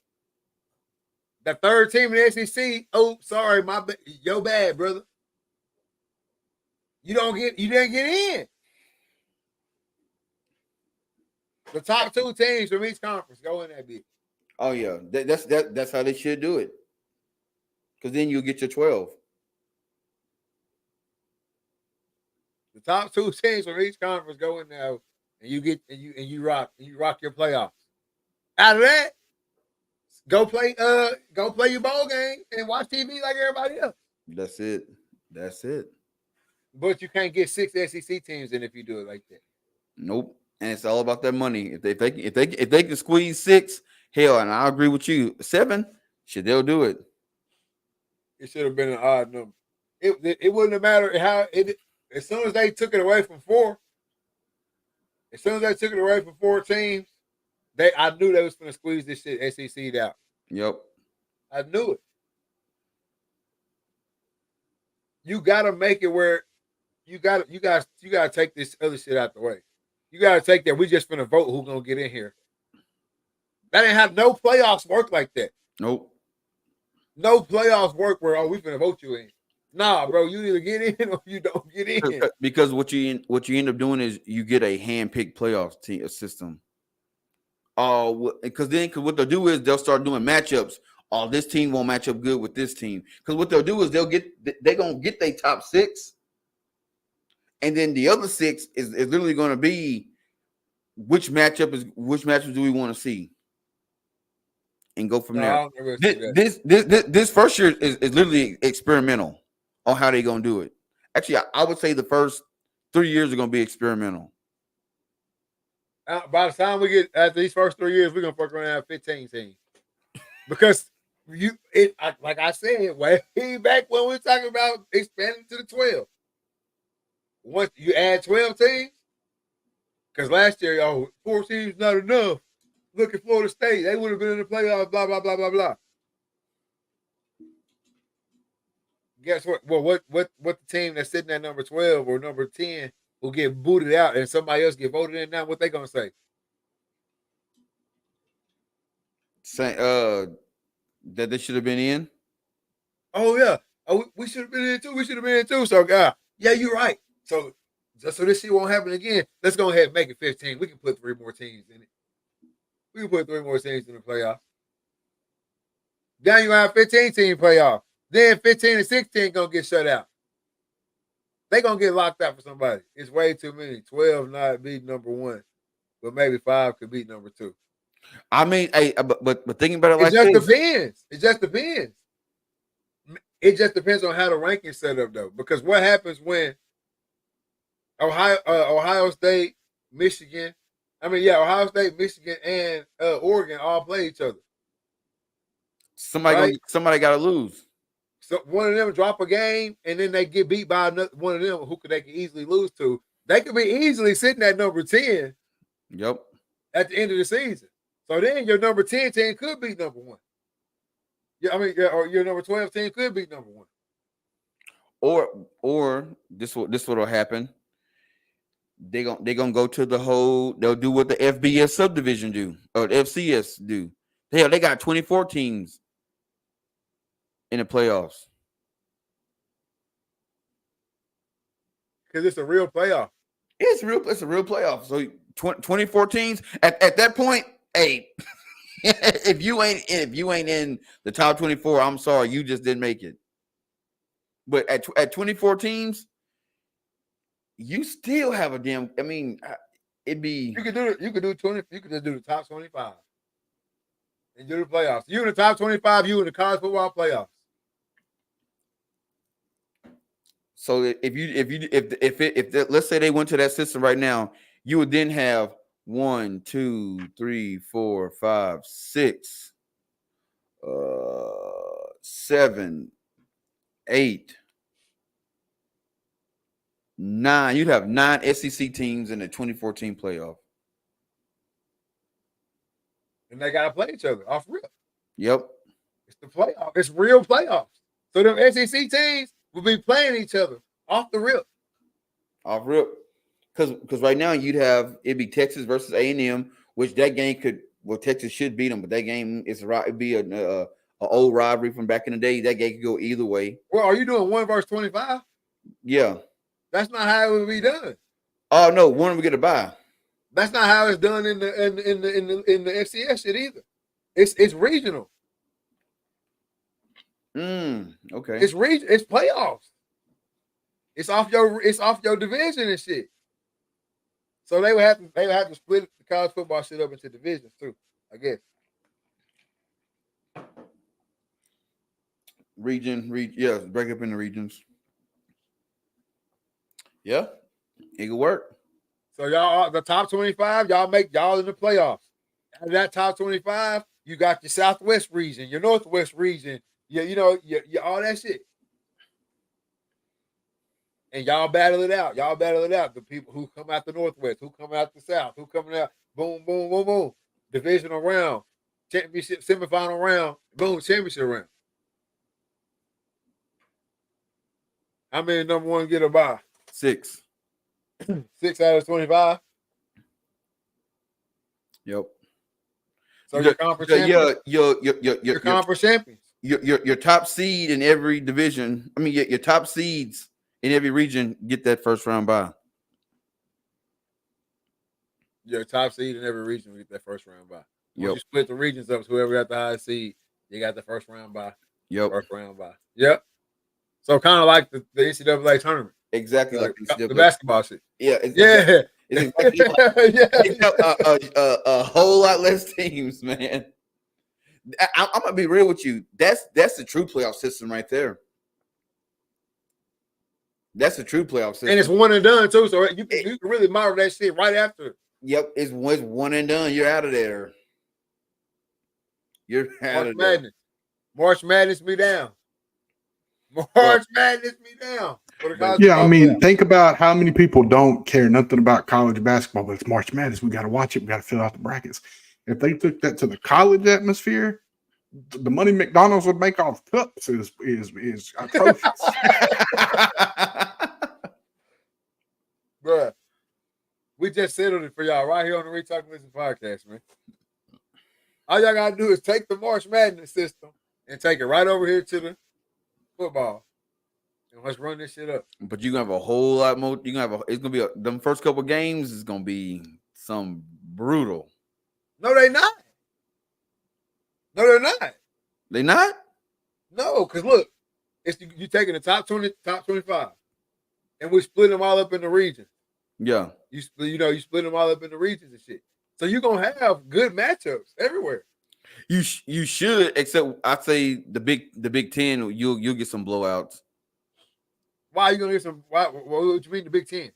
The third team in the SEC. Oh, sorry, your bad, brother. You didn't get in. The top 2 teams from each conference go in that bitch. Oh yeah, that's how they should do it. Because then you'll get your 12. The top 2 teams from each conference go in there, and you rock your playoffs. Out of that, go play your ball game and watch TV like everybody else. That's it. But you can't get 6 SEC teams in if you do it like that. Nope. And it's all about that money. If they can squeeze 6, hell, and I agree with you, 7, they'll do it. It should have been an odd number. It wouldn't have mattered how it. As soon as they took it away from 4, as soon as they took it away from 4 teams, I knew they was going to squeeze this shit SEC out. Yep. I knew it. You got to make it where you got to take this other shit out the way. You got to take that. We just finna vote who's going to get in here. That ain't have no playoffs work like that. Nope. No playoffs work where we finna vote you in. Nah, bro, you either get in or you don't get in. Because what you end up doing is you get a hand-picked playoff team system. Because what they'll do is they'll start doing matchups. Oh, this team won't match up good with this team. Because what they'll do is they're gonna get their top 6, and then the other 6 is literally gonna be which matchups do we want to see, and go from there. This first year is literally experimental on how they're gonna do it. Actually, I would say the first 3 years are gonna be experimental. By the time we get after these first 3 years, we're gonna fuck around and have 15 teams. Because like I said, way back when we were talking about expanding to the 12. Once you add 12 teams, because last year, 4 teams not enough. Look at Florida State. They would have been in the playoffs, blah, blah, blah, blah, blah. Guess what? Well, what the team that's sitting at number 12 or number 10 will get booted out and somebody else get voted in now, what they gonna say? That they should have been in. Oh yeah. Oh, we should have been in too. We should have been in too. So yeah, you're right. So this shit won't happen again. Let's go ahead and make it 15. We can put 3 more teams in it. We can put 3 more teams in the playoffs. Then you're going to have 15-team playoff. Then 15 and 16 going to get shut out. They going to get locked out for somebody. It's way too many. 12 not beat number 1. But maybe 5 could beat number 2. I mean, hey, but thinking about it like this. Depends. It just depends. It just depends on how the rankings set up, though. Because what happens when Ohio State, Michigan, Ohio State, Michigan, and Oregon all play each other. Somebody got to lose. So one of them drop a game, and then they get beat by another one of them who they can easily lose to. They could be easily sitting at number 10. Yep. At the end of the season. So then your number 10 team could beat number 1. Or your number 12 team could beat number 1. Or this what'll happen. They're gonna go to they'll do what the FBS subdivision do or the FCS do. Hell, they got 24 teams in the playoffs. Because it's a real playoff. It's a real playoff. So 24 teams at that point, hey, if you ain't in the top 24, I'm sorry, you just didn't make it. But at 24 teams, you still have a damn. I mean, it'd be. You could do 20. You could just do the top 25 and do the playoffs. You in the top 25. You in the college football playoffs. So if let's say they went to that system right now, you would then have 1, 2, 3, 4, 5, 6, 7, 8, 9. You'd have 9 SEC teams in the 2014 playoff. And they gotta play each other off rip. Yep. It's the playoff. It's real playoffs. So them SEC teams will be playing each other off the rip. Off rip. Because right now it'd be Texas versus A&M, which that game Texas should beat them, but that game it'd be a old rivalry from back in the day. That game could go either way. Well, are you doing 1 versus 25? Yeah. That's not how it would be done. Oh no, one we get a bye. That's not how it's done in the FCS shit either. It's regional. Okay. It's playoffs. It's off your division and shit. So they would have to split the college football shit up into divisions too, I guess. Yeah, break up in the regions. Yeah, it could work. So y'all, the top 25, y'all in the playoffs. Out of that top 25, you got your Southwest region, your Northwest region, your all that shit. And y'all battle it out. The people who come out the Northwest, who come out the South, who coming out, boom, boom, boom, boom. Divisional round, championship, semifinal round, boom, championship round. How many number 1 get a bye? 6. 6 out of 25. Yep. So your conference champions. Your conference champions. Your top seed in every division. I mean, your top seeds in every region get that first round bye. Your top seed in every region will get that first round bye. Yep. You split the regions up, so whoever got the highest seed, you got the first round bye. Yep. First round bye. Yep. So kind of like the NCAA tournament. Exactly like the basketball shit. Yeah. Yeah. It's exactly a whole lot less teams, man. I'm gonna be real with you. That's the true playoff system right there. That's the true playoff system. And it's one and done too, so you can really model that shit right after. Yep, it's one and done. You're out of there. You're out of there. March Madness me down. March Madness me down. Yeah, I mean, think about how many people don't care nothing about college basketball, but it's March Madness. We got to watch it. We got to fill out the brackets. If they took that to the college atmosphere, the money McDonald's would make off cups is atrocious. Bruh, we just settled it for y'all right here on the Retalk Listen podcast, man. All y'all got to do is take the March Madness system and take it right over here to the football. And let's run this shit up. But you're gonna have a whole lot more. It's gonna be them first couple games is gonna be some brutal. No, they not. No, they're not. They not? No, because look, you taking the top 20, top 25, and we split them all up in the regions. Yeah. You split them all up in the regions and shit. So you're gonna have good matchups everywhere. You should, except I'd say the Big Ten, you'll get some blowouts. Why are you gonna get some? What you mean the Big Ten?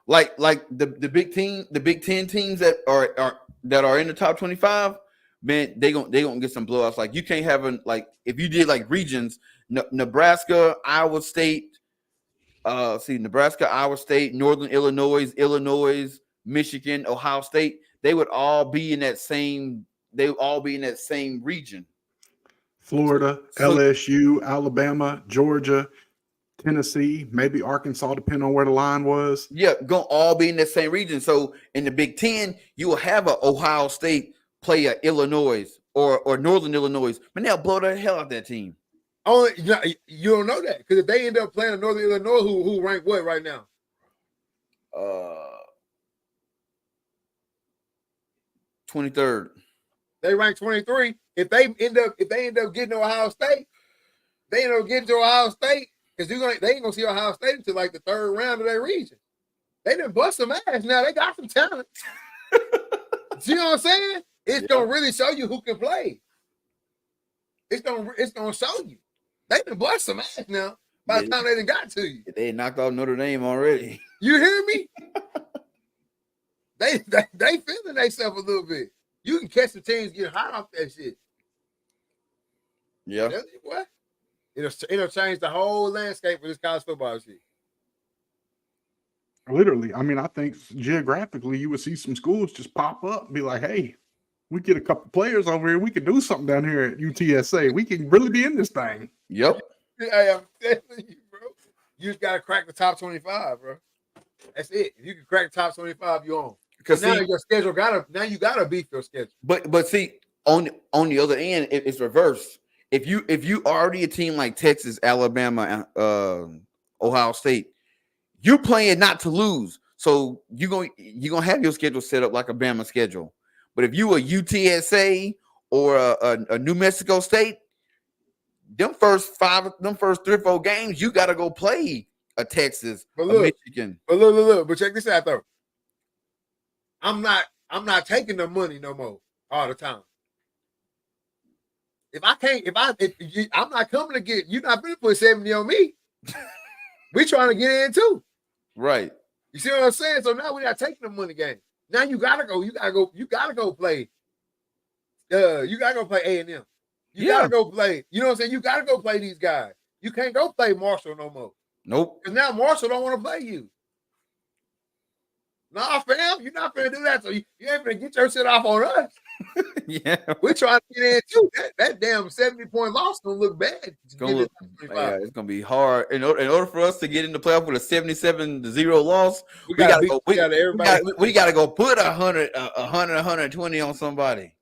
Like the Big Ten teams that are in the top 25, man, they gonna get some blowouts. Like you can't have if you did like regions, Nebraska, Iowa State, Nebraska, Iowa State, Northern Illinois, Michigan, Ohio State, they would all be in that same. They would all be in that same region. Florida, LSU, Alabama, Georgia, Tennessee, maybe Arkansas, depending on where the line was. Yeah, gonna all be in the same region. So in the Big Ten, you will have a Ohio State play a Illinois or Northern Illinois, but they'll blow the hell out of that team. Only you don't know that because if they end up playing a Northern Illinois, who rank what right now? 23rd. They rank 23. If they end up getting Ohio State, they end up getting to Ohio State because they ain't gonna see Ohio State until like the third round of their region. They done bust some ass. Now they got some talent. See what I'm saying? It's gonna really show you who can play. It's gonna show you. They done bust some ass now. By the time they done got to you, they knocked off Notre Dame already. You hear me? they feeling themselves a little bit. You can catch the teams getting hot off that shit. Yeah. What? It'll change the whole landscape for this college football shit. Literally, I mean, I think geographically, you would see some schools just pop up and be like, "Hey, we get a couple players over here. We can do something down here at UTSA. We can really be in this thing." Yep. Hey, I'm telling you, bro. You just gotta crack the top 25, bro. That's it. If you can crack the top 25, you're on. Because now your schedule you gotta beat your schedule. But see, on the other end, it's reversed. If you already a team like Texas, Alabama, Ohio State, you're playing not to lose. So you're gonna have your schedule set up like a Bama schedule. But if you a UTSA or a New Mexico State, them first 3 or 4 games, you gotta go play a Texas, a Michigan. But look. But check this out though. I'm not taking the money no more all the time. I'm not coming to get, you're not going to put 70 on me. We trying to get in too. Right. You see what I'm saying? So now we're not taking the money game. Now you gotta go play. You gotta go play A&M. You gotta go play. You know what I'm saying? You gotta go play these guys. You can't go play Marshall no more. Nope. Because now Marshall don't want to play you. Nah, fam, you're not gonna do that. So you ain't gonna get your shit off on us. Yeah, we're trying to get in too. That damn 70-point loss gonna look bad. It's gonna be hard. In order for us to get in the playoff with a 77-0 loss, we gotta go put 100, 120 on somebody.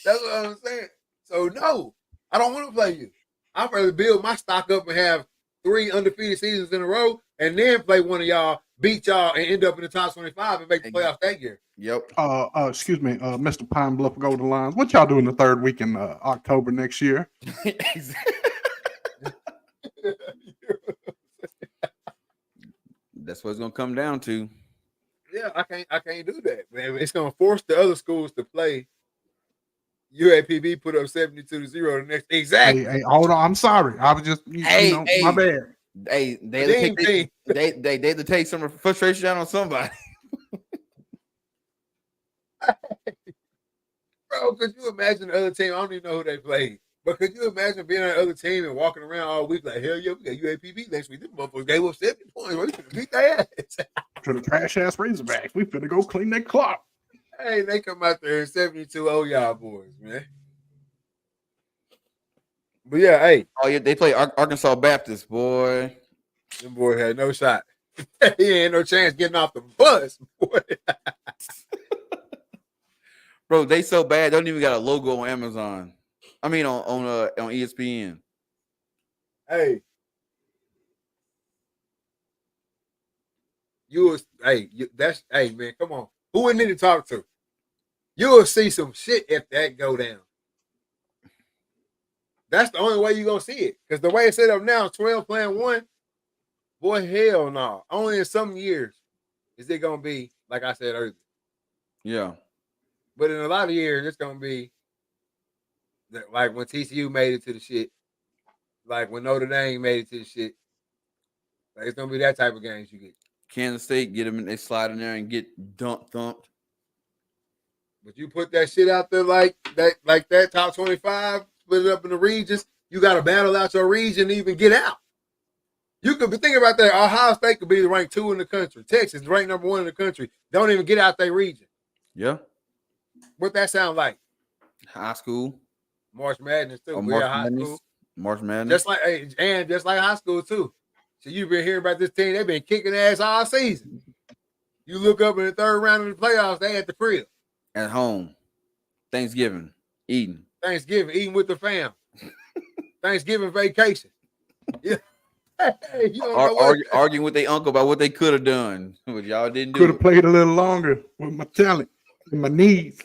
That's what I'm saying. So no, I don't want to play you. I'd rather build my stock up and have 3 undefeated seasons in a row, and then play one of y'all, beat y'all, and end up in the top 25 and make the playoffs that year. Yep. Excuse me, Mr. Pine Bluff Golden Lions. What y'all doing the 3rd week in October next year? That's what it's gonna come down to. Yeah, I can't do that, man. It's gonna force the other schools to play. UAPB put up 72-0 the next. Exactly. Hey, hold on. I'm sorry. I was just my bad. Hey, they had to take some frustration out on somebody. Bro, could you imagine the other team? I don't even know who they played. But could you imagine being on the other team and walking around all week like, hell yeah, we got UAPB next week. This motherfuckers gave up 70 points. We finna beat their ass. To the trash ass Razorbacks. We finna go clean that clock. Hey, they come out there and 72-0 y'all boys, man. But yeah, hey. Oh yeah, they play Arkansas Baptist, boy. Them boy had no shot. He ain't no chance getting off the bus, boy. Bro, they so bad, they don't even got a logo on Amazon. I mean on ESPN. Hey. Hey man, come on. Who we need to talk to? You will see some shit if that go down. That's the only way you're gonna see it. Because the way it's set up now, 12 playing one, boy, hell no. Only in some years is it gonna be like I said earlier. Yeah. But in a lot of years, it's gonna be like when TCU made it to the shit, like when Notre Dame made it to the shit. Like it's gonna be that type of games you get. Kansas State get them and they slide in there and get thumped. But you put that shit out there like that top 25, split it up in the regions. You got to battle out your region to even get out. You could be thinking about that. Ohio State could be ranked 2 in the country. Texas ranked number 1 in the country. Don't even get out their region. Yeah. What that sound like? High school. March Madness too. March high Madness. school. March Madness. Just like high school too. So you've been hearing about this team. They've been kicking ass all season. You look up in the third round of the playoffs, they at the crib. At home. Thanksgiving. Eating with the fam. Thanksgiving vacation. Yeah. You arguing with their uncle about what they could have done, but y'all didn't do it. Could have played a little longer with my talent and my knees.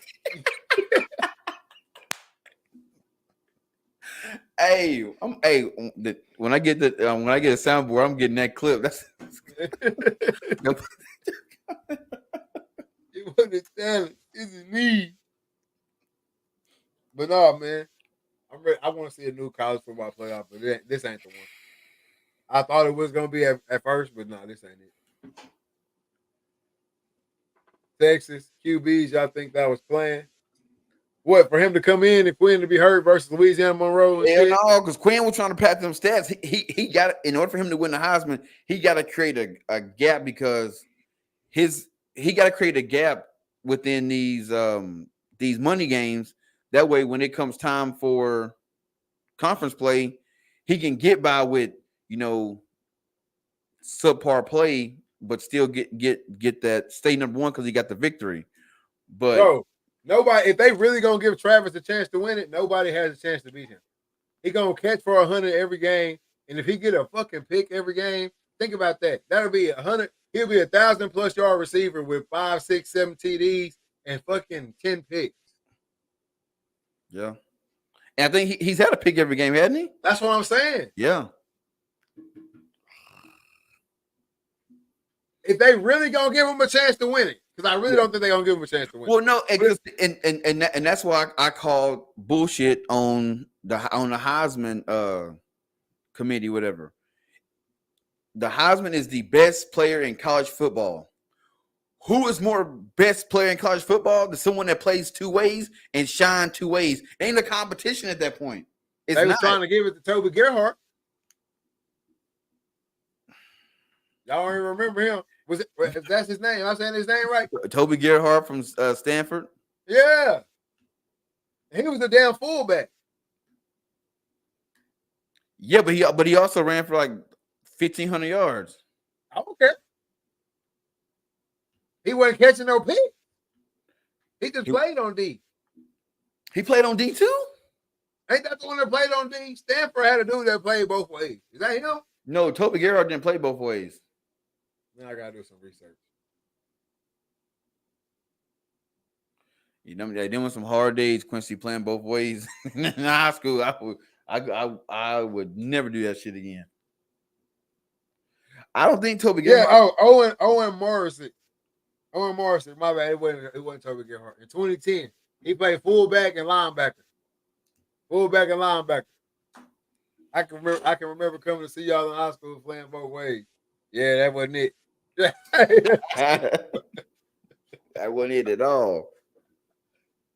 When I get a soundboard, I'm getting that clip. That's it wasn't his talent, it's his knees. But no, man, I'm ready. I want to see a new college football playoff, but this ain't the one. I thought it was gonna be at first, but no, this ain't it. Texas QBs, y'all think that was playing? What, for him to come in and Quinn to be hurt versus Louisiana Monroe? Yeah, no, because Quinn was trying to pat them stats. He got, in order for him to win the Heisman, he got to create a gap because he got to create a gap within these money games. That way, when it comes time for conference play, he can get by with, subpar play, but still get that stay number one because he got the victory. But bro, nobody, if they really gonna give Travis a chance to win it, nobody has a chance to beat him. He gonna catch for 100 every game, and if he get a fucking pick every game, think about that. That'll be 100. He'll be 1,000+ yard receiver with 5, 6, 7 TDs and fucking 10 picks. Yeah, and I think he's had a pick every game, hasn't he? That's what I'm saying. Yeah. If they really gonna give him a chance to win it, because I really don't think they're gonna give him a chance to win. Well, no, and that's why I called bullshit on the Heisman committee, whatever. The Heisman is the best player in college football. Who is more best player in college football than someone that plays two ways and shine two ways? Ain't a competition at that point. They was trying to give it to Toby Gerhart. Y'all don't even remember him. Was it? That's his name? I'm saying his name right. Toby Gerhart from Stanford. Yeah, he was a damn fullback. Yeah, but he also ran for like 1,500 yards. I don't care. He wasn't catching no pick. He just played on D. He played on D too? Ain't that the one that played on D? Stanford had a dude that played both ways. Is that him? No, Toby Gerhart didn't play both ways. Now I gotta do some research. They're doing some hard days, Quincy, playing both ways. In high school, I would never do that shit again. I don't think Toby Gerhart. Yeah, Owen Morrison. Owen Morrison, my bad. It wasn't Toby Gerhart. In 2010, he played fullback and linebacker. Fullback and linebacker. I can remember coming to see y'all in high school playing both ways. Yeah, that wasn't it. That wasn't it at all.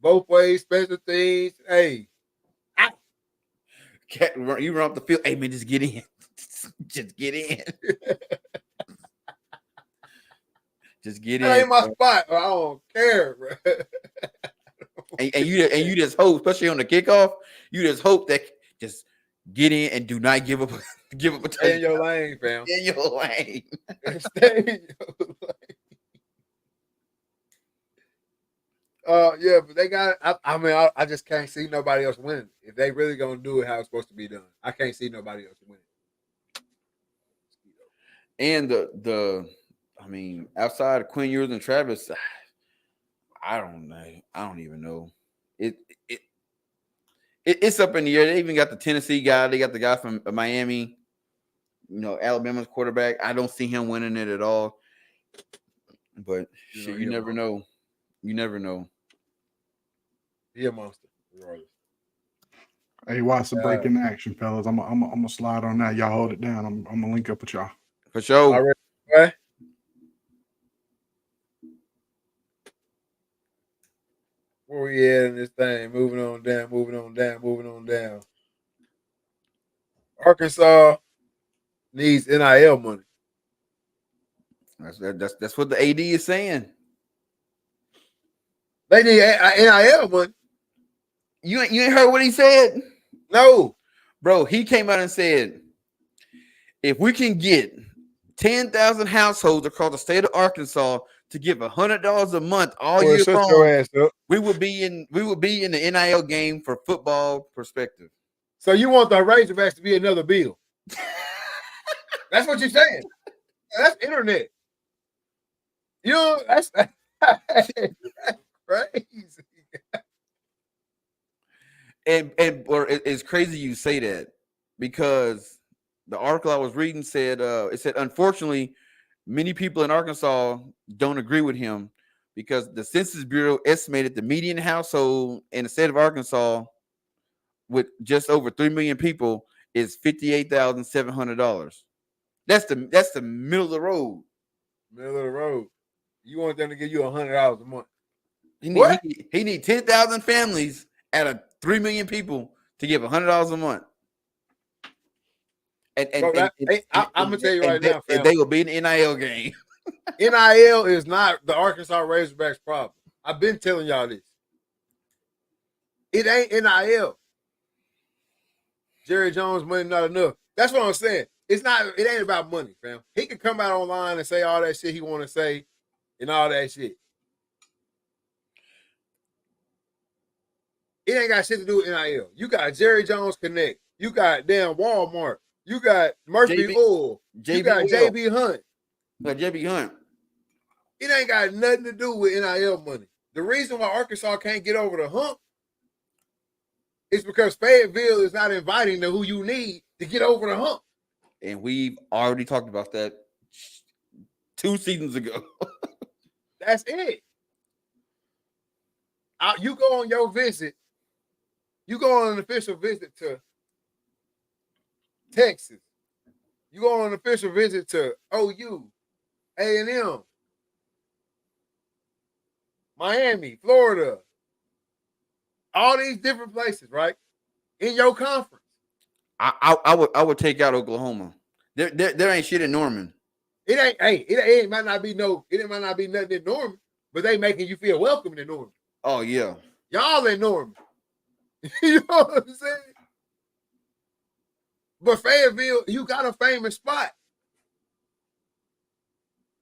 Both ways, special things. Hey. You run up the field. Hey, man, just get in. Just get in. Just get in. That ain't my spot. I don't care, bro. and you just hope, especially on the kickoff, you just hope that just get in and do not give up a touchdown. Stay in your lane, fam. Stay in your lane. Stay in your lane. Yeah, but they got. I just can't see nobody else winning. If they really gonna do it how it's supposed to be done, I can't see nobody else winning. And outside of Quinn Ewers and Travis, I don't know. I don't even know. It's up in the air. They even got the Tennessee guy. They got the guy from Miami. Alabama's quarterback. I don't see him winning it at all. But shit, you never know. You never know. He a monster, regardless. Hey, watch the breaking action, fellas. I'm gonna slide on that. Y'all hold it down. I'm gonna link up with y'all. For sure. All right. Where we at in this thing? Moving on down. Arkansas needs NIL money. That's what the AD is saying. They need NIL money. You ain't heard what he said? No. Bro, he came out and said, if we can get 10,000 households across the state of Arkansas to give $100 a month all year shut long, your ass up. we would be in the NIL game for football perspective. So you want the Razorbacks to be another bill? That's what you're saying. That's internet. That's crazy. And it's crazy you say that, because the article I was reading said unfortunately many people in Arkansas don't agree with him, because the Census Bureau estimated the median household in the state of Arkansas with just over 3 million people is $58,700. That's the middle of the road. Middle of the road. You want them to give you $100 a month? He need 10,000 families out of 3 million people to give $100 a month. I'm gonna tell you right now, fam, they will be in the NIL game. NIL is not the Arkansas Razorbacks' problem. I've been telling y'all this. It ain't NIL. Jerry Jones money not enough. That's what I'm saying. It ain't about money, fam. He can come out online and say all that shit he want to say and all that shit. It ain't got shit to do with NIL. You got Jerry Jones Connect. You got damn Walmart. You got Murphy Oil. You got JB Hunt. JB Hunt. It ain't got nothing to do with NIL money. The reason why Arkansas can't get over the hump is because Fayetteville is not inviting who you need to get over the hump. And we've already talked about that 2 seasons ago. That's it. You go on your visit. You go on an official visit to Texas. You go on an official visit to OU, A&M, Miami, Florida, all these different places, right? In your conference. I would take out Oklahoma. There ain't shit in Norman. It might not be nothing in Norman, but they making you feel welcome in Norman. Oh yeah. Y'all in Norman. You know what I'm saying? But Fayetteville, you got a famous spot.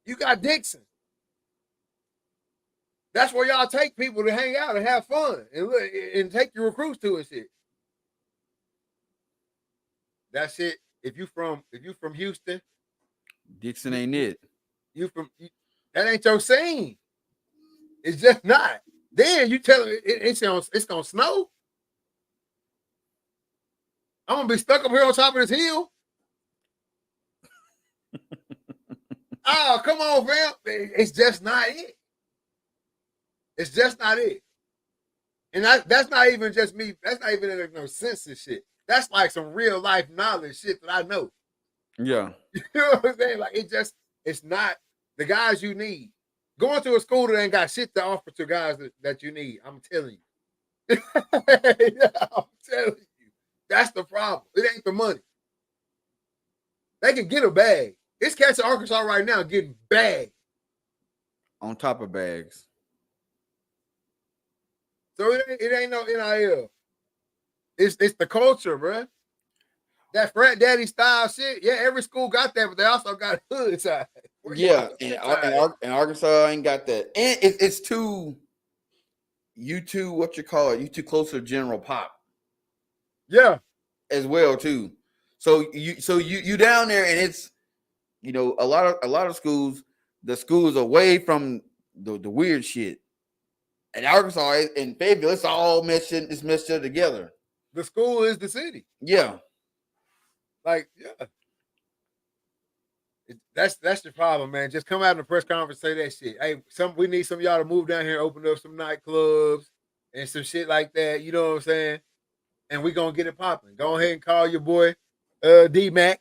You got Dixon. That's where y'all take people to hang out and have fun and take your recruits to and shit. That's it. If you from Houston, Dixon ain't it. That ain't your scene. It's just not. Then you tell me it's gonna snow. I'm gonna be stuck up here on top of this hill. Oh, come on, fam. It's just not it. It's just not it. And that's not even just me. That's not even no census shit. That's like some real life knowledge shit that I know. Yeah. You know what I'm saying? Like it's not the guys you need. Going to a school that ain't got shit to offer to guys that you need. I'm telling you. I'm telling you. That's the problem. It ain't the money. They can get a bag. It's cats in Arkansas right now getting bags. On top of bags. So it ain't no NIL. It's the culture, bro. That frat daddy style shit. Yeah, every school got that, but they also got hood side. Yeah, and Arkansas ain't got that. And it's too, you too, what you call it? You too close to general pop. Yeah. As well, too. So you down there, and it's, a lot of schools, the schools away from the weird shit. And Arkansas and Fayetteville, it's all messed together. The school is the city. Yeah. Like, yeah. That's the problem, man. Just come out in the press conference, say that shit. Hey, we need some of y'all to move down here, open up some nightclubs and some shit like that. You know what I'm saying? And we gonna get it popping. Go ahead and call your boy D Mac.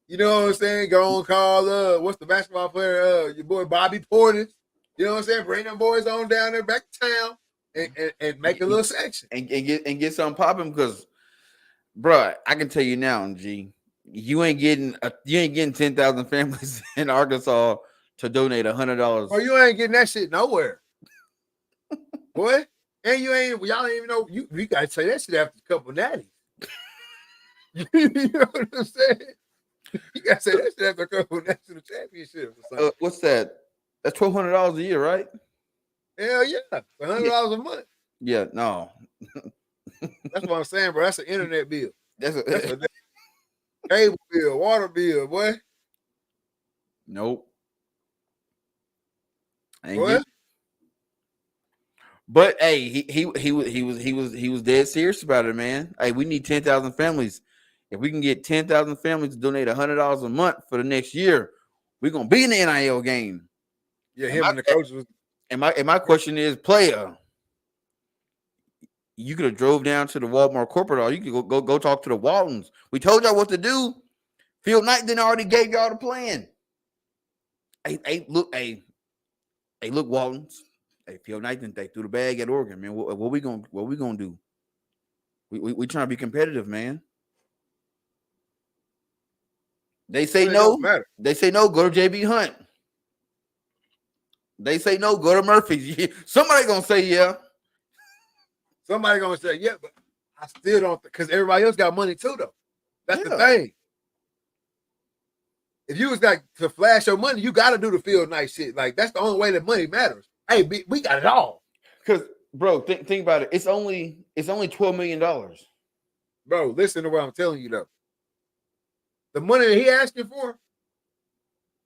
You know what I'm saying? Go on, call what's the basketball player? Your boy Bobby Portis. You know what I'm saying? Bring them boys on down there back to town and make a little section and get something popping because, bro, I can tell you now, G, you ain't getting 10,000 families in Arkansas to donate $100. Or you ain't getting that shit nowhere, boy. And y'all ain't even know you gotta say that shit after a couple natties. You know what I'm saying? You gotta say that shit after a couple national championships or something. What's that? That's $1,200 a year, right? Hell yeah, $100 a month. Yeah, no. That's what I'm saying, bro. That's an internet bill. That's a cable bill, water bill, boy. Nope. Boy. But hey, he was dead serious about it, man. Hey, we need 10,000 families. If we can get 10,000 families to donate $100 a month for the next year, we're gonna be in the NIL game. Yeah, him and the coach was. And my question is, player, you could have drove down to the Walmart corporate, or you could go talk to the Waltons. We told y'all what to do. Phil Knight then already gave y'all the plan. Hey, look, Waltons. Hey, Phil Knight then they threw the bag at Oregon, man. What we gonna do? We trying to be competitive, man. They say no. They say no. Go to JB Hunt. They say no. Go to Murphy's. Somebody gonna say yeah. Somebody gonna say yeah, but I still don't, because everybody else got money too, though. That's the thing. If you was like to flash your money, you got to do the Field Night shit. Like, that's the only way that money matters. Hey, we got it all. Because, bro, think about it. It's only $12 million. Bro, listen to what I'm telling you, though. The money that he asking for,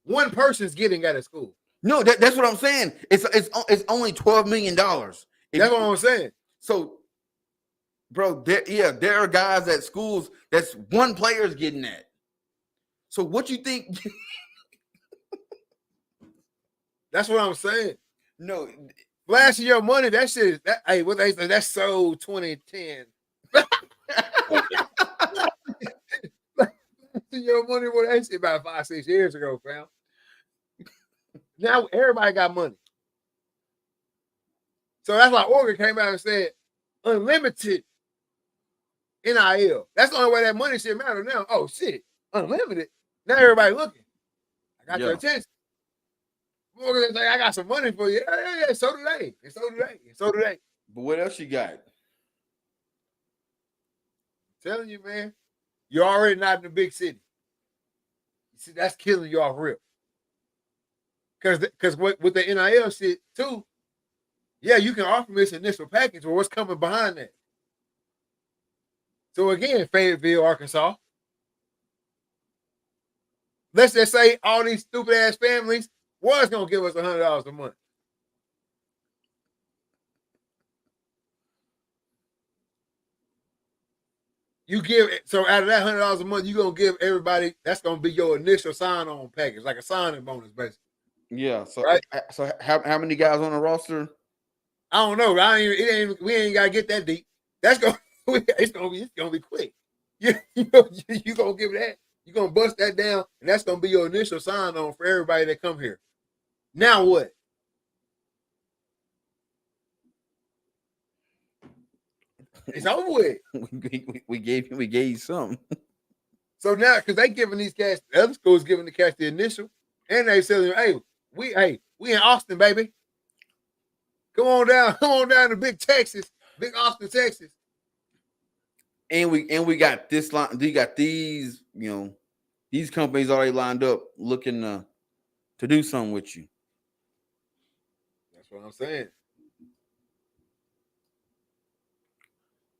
one person's getting out of school. No, that's what I'm saying. It's only $12 million. That's what I'm saying. So, bro, there are guys at schools that's one player's getting that. So what you think? That's what I'm saying. No, flashing your money, that shit. Hey, what they say? That's so 2010. Your money, what that shit about 5-6 years ago, fam. Now everybody got money. So that's why Oregon came out and said unlimited NIL. That's the only way that money shit matter now. Oh shit, unlimited. Now everybody looking. I got your attention. Oregon say, I got some money for you. Yeah. So do they. And so do they. And so do they. But what else you got? I'm telling you, man, you're already not in the big city. See, that's killing you off real. Because with the NIL shit too, yeah, you can offer me this initial package, or what's coming behind that. So again, Fayetteville, Arkansas. Let's just say all these stupid ass families was gonna give us $100 a month. You give it, so out of that $100 a month, you're gonna give everybody, that's gonna be your initial sign-on package, like a signing bonus, basically. Yeah. So right? So how many guys on the roster? I don't know. We ain't gotta get that deep. That's gonna it's gonna be quick. You gonna give that. You're gonna bust that down, and that's gonna be your initial sign-on for everybody that come here. Now what? It's over with. we gave you something. So now, because they giving these cats, the other schools giving the cats the initial, and they telling them, hey, we in Austin, baby. Come on down to Big Austin, Texas. And we got this line. We got these, these companies already lined up looking to do something with you. That's what I'm saying.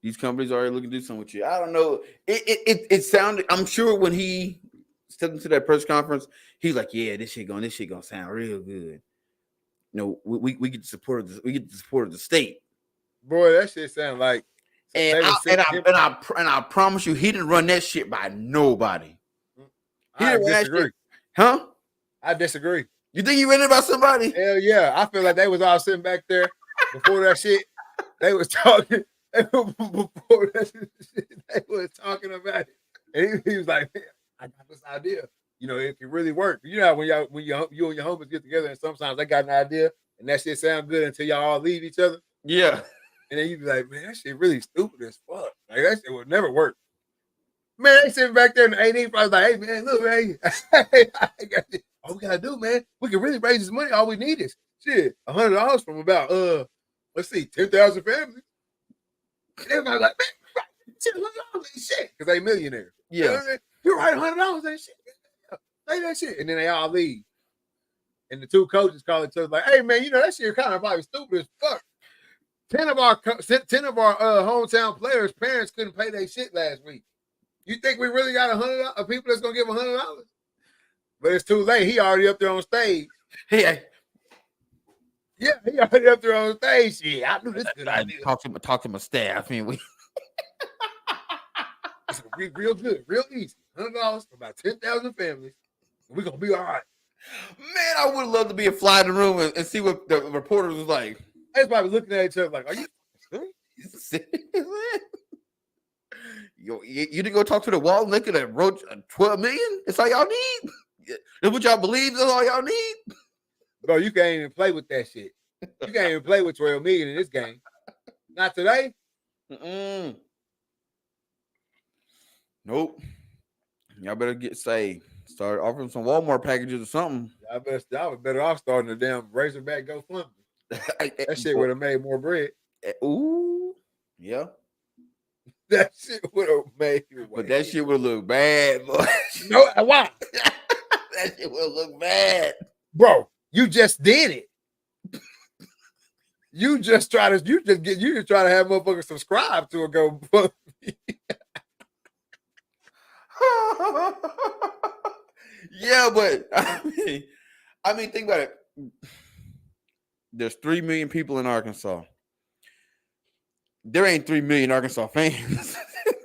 These companies already looking to do something with you. I don't know. It sounded. I'm sure when he stepped into that press conference, he's like, "Yeah, this shit gonna sound real good." We get the support of the state. Boy, that shit sound like And I promise you, he didn't run that shit by nobody. He I didn't run that disagree. shit. Huh? I disagree. You think he ran it by somebody? Hell yeah. I feel like they was all sitting back there before that shit. They was talking. Before that shit, they was talking about it. And he was like, I got this idea. You know, it can really work. You know, when you and your homies get together and sometimes they got an idea and that shit sound good until y'all all leave each other. Yeah. And then you be like, man, that shit really stupid as fuck. Like that shit would never work. Man, they sitting back there in the 18 probably like, hey man, look, man. All we gotta do, man, we can really raise this money. All we need is shit, $100 from about let's see, 10,000 families. And everybody like, man, shit, because they millionaires. Yeah. You know what I mean? You're right, $100 ain't shit. Say that shit. And then they all leave. And the two coaches call each other like, hey man, you know that shit kind of probably stupid as fuck. 10 of our hometown players' parents couldn't pay their shit last week. You think we really got $100 people that's gonna give $100? But it's too late. He already up there on stage. Yeah, he already up there on stage. Yeah, I knew this good idea. Talk to my staff. I mean, it's real good, real easy. $100 for about 10,000 families. We're gonna be all right. Man, I would love to be a fly in the room and see what the reporters was like. They was probably looking at each other like, are you serious? You didn't go talk to the wall nigga that wrote 12 million? That's all y'all need? That's what y'all believe? That's all y'all need? Bro, you can't even play with that shit. You can't even play with 12 million in this game. Not today. Nope. Y'all better get saved. Start offering some Walmart packages or something. Y'all was better off starting the damn Razorback GoFundMe. That shit would have made more bread. Ooh. Yeah. That shit would have made you. But that shit would look bad, boy. No, why? That shit would look bad. Bro, you just did it. You just try to have motherfuckers subscribe to a GoFundMe. Yeah, but I mean, think about it. There's 3 million people in Arkansas. There ain't 3 million Arkansas fans.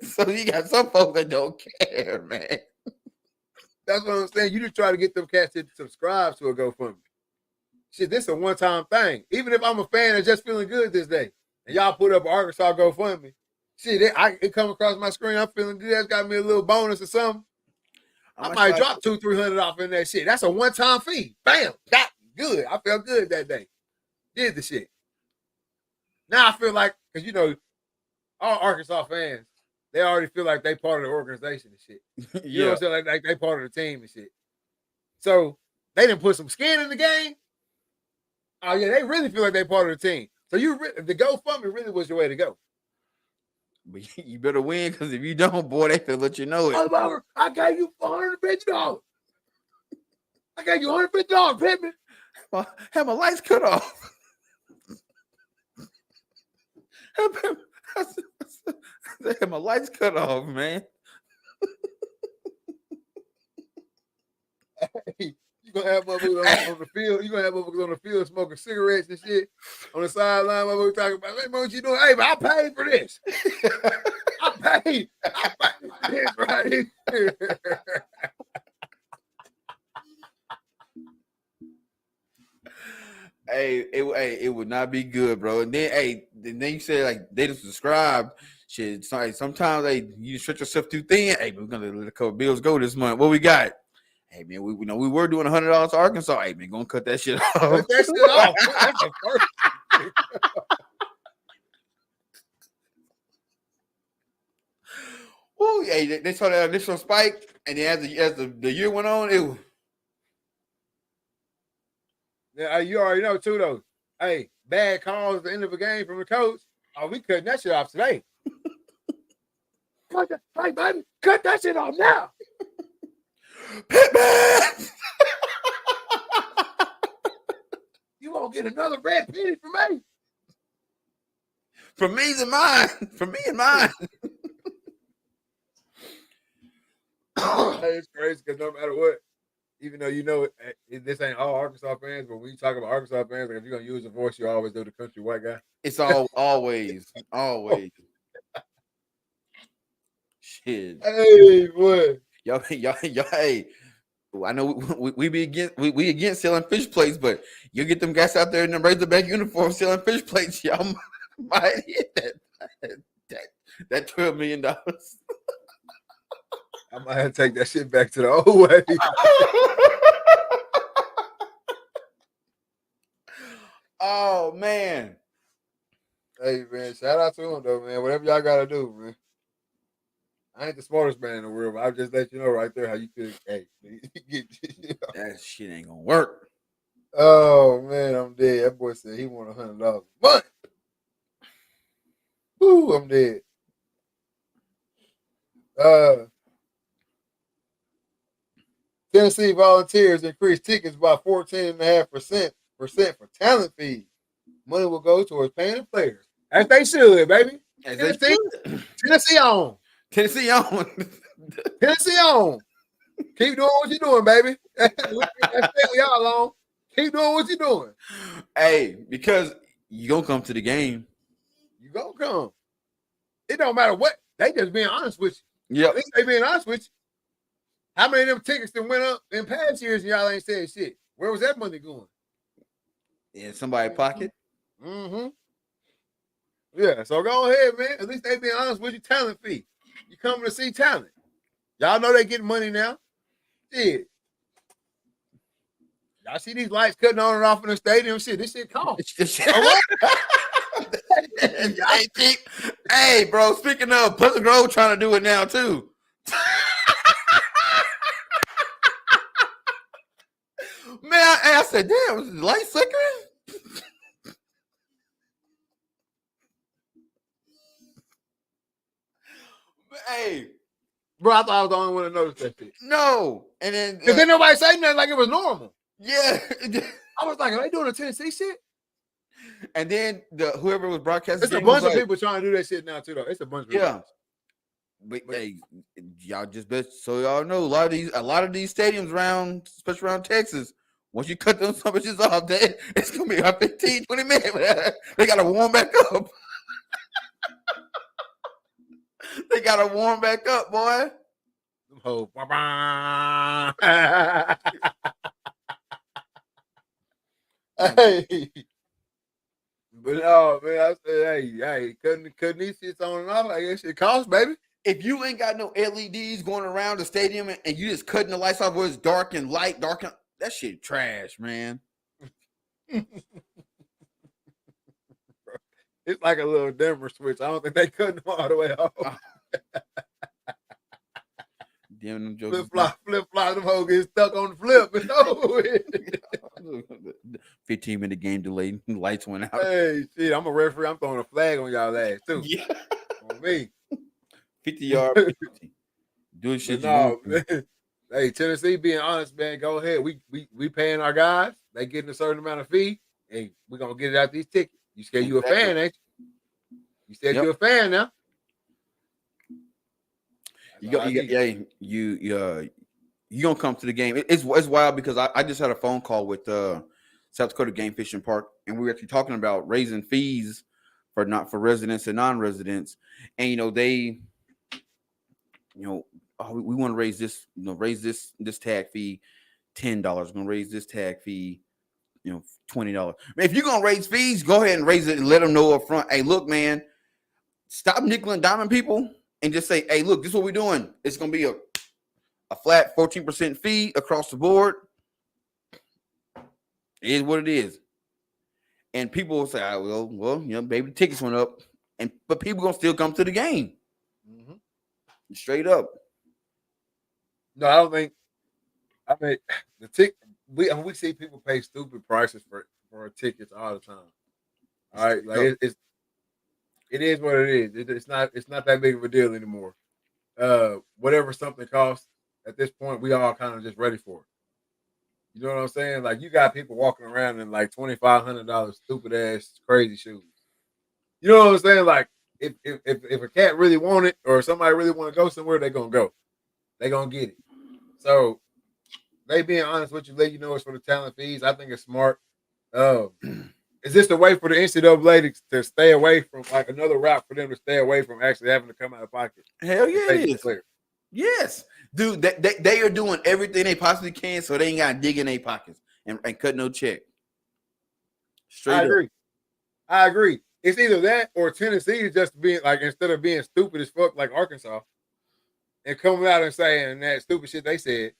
So you got some folks that don't care, man. That's what I'm saying. You just try to get them cats to subscribe to a GoFundMe. Shit, this is a one-time thing. Even if I'm a fan that's just feeling good this day, and y'all put up an Arkansas GoFundMe, shit, it come across my screen, I'm feeling good. That's got me a little bonus or something. I might drop $200-300 off in that shit. That's a one-time fee. Bam, got good. I felt good that day. Did the shit. Now I feel like, because you know, all Arkansas fans, they already feel like they part of the organization and shit. You know what I'm saying? Like they part of the team and shit. So they didn't put some skin in the game. Oh yeah, they really feel like they part of the team. So the GoFundMe really was your way to go. But you better win, because if you don't, boy, they will let you know it. I gave you $150. I gave you $150, Pittman. Have my lights cut off. Have my lights cut off, man. Hey, you gonna have motherfuckers on the field. You gonna have motherfuckers on the field smoking cigarettes and shit on the sideline. Motherfuckers talking about, hey, what you doing? Hey, but I paid for this. I paid for this right here. Hey, it would not be good, bro. And then, then you say like they just subscribe. Shit, sometimes you stretch yourself too thin. Hey, we're gonna let a couple bills go this month. What we got? Hey man, we were doing $100 to Arkansas. Hey man, gonna cut that shit off. Cut that shit off. That's the first. Oh yeah, they saw that initial spike, and then as the year went on, it was. Yeah, you already know too though. Hey, bad calls at the end of a game from the coach. Oh, we cutting that shit off today. Hey, baby, cut that shit off now. Pittman! You won't get another red penny from me. For me and mine. For me and mine. It's crazy because no matter what, even though you know this ain't all Arkansas fans, but when you talk about Arkansas fans, like if you're gonna use a voice, you always do the country white guy. It's always. Shit. Hey, boy. Y'all, hey. I know we be against we against selling fish plates, but you get them guys out there in the Razorback uniform selling fish plates, y'all might hit that $12 million. I might have to take that shit back to the old way. Oh man. Hey man, shout out to him though, man. Whatever y'all gotta do, man. I ain't the smartest man in the world, but I'll just let you know right there how you could. Hey, That shit ain't gonna work. Oh man, I'm dead. That boy said he want $100 a month. Woo, I'm dead. Tennessee Volunteers increased tickets by 14.5% for talent fees. Money will go towards paying the players. As they should, baby. As Tennessee, Tennessee on. Tennessee on. Tennessee on. Keep doing what you're doing, baby. That's y'all on. Keep doing what you're doing. Hey, because you gonna come to the game. You gonna come. It don't matter what. They just being honest with you. Yep. At least they being honest with you. How many of them tickets that went up in past years and y'all ain't said shit? Where was that money going? In somebody's pocket. Mm-hmm. Yeah, so go ahead, man. At least they being honest with you. Talent fee. You coming to see talent. Y'all know they getting money now. Shit. Y'all see these lights cutting on and off in the stadium? Shit, this shit costs. Hey, bro, speaking of, Pleasant Grove trying to do it now, too. Man, I said, damn, was the light flickering? Hey. Bro, I thought I was the only one to notice that shit. No. And then... Because then nobody say nothing like it was normal. Yeah. I was like, are they doing a Tennessee shit? And then whoever was broadcasting... It's a bunch of people trying to do that shit now, too, though. It's a bunch of people. Yeah. But hey, y'all just bet so y'all know a lot of these stadiums around, especially around Texas, once you cut those bitches off, it's gonna be about 15, 20 minutes. They gotta warm back up. They gotta warm back up, boy. Oh, hey. But no, man, I said, hey, cutting these shits on and off, I guess it costs, baby. If you ain't got no LEDs going around the stadium and you just cutting the lights off where it's dark and light, that shit trash, man. It's like a little dimmer switch. I don't think they cutting them all the way off. Damn them jokes. Flip flop, them hoes get stuck on the flip. It's over with. 15-minute game delay. Lights went out. Hey, shit, I'm a referee. I'm throwing a flag on y'all ass too. Yeah. On me. 50 yard. Doing shit you want. Man. Hey, Tennessee, being honest, man, go ahead. We paying our guys. They getting a certain amount of fee. Hey, we're gonna get it out these tickets. You said you a fan, ain't you? You said you're a fan now. You gonna come to the game. It's wild because I just had a phone call with South Dakota Game Fishing Park, and we were actually talking about raising fees for residents and non-residents, and we want to raise this, this tag fee $10. We're gonna raise this tag fee, $20. If you're gonna raise fees, go ahead and raise it and let them know up front. Hey, look, man, stop nickel and diming people and just say, hey, look, this is what we're doing. It's gonna be a flat 14% fee across the board. It is what it is. And people will say, well, maybe the tickets went up, but people gonna still come to the game. Mm-hmm. Straight up. No, I don't think. I mean, the ticket. We see people pay stupid prices for tickets all the time. All right, like it is what it is. It's not that big of a deal anymore. Whatever something costs at this point, we all kind of just ready for it. You know what I'm saying? Like you got people walking around in like $2,500 stupid ass crazy shoes. You know what I'm saying? Like if a cat really want it or somebody really want to go somewhere, they're gonna go. They're gonna get it. So they being honest with you, let you know it's for the talent fees. I think it's smart. It's Is this the way for the NCAA to stay away from like another route for them to stay away from actually having to come out of pocket? Hell yeah, Pay it the is. player? Yes, dude. They are doing everything they possibly can so they ain't got to dig in their pockets and cut no check. Straight up. I agree. It's either that or Tennessee is just being like, instead of being stupid as fuck like Arkansas and coming out and saying that stupid shit they said,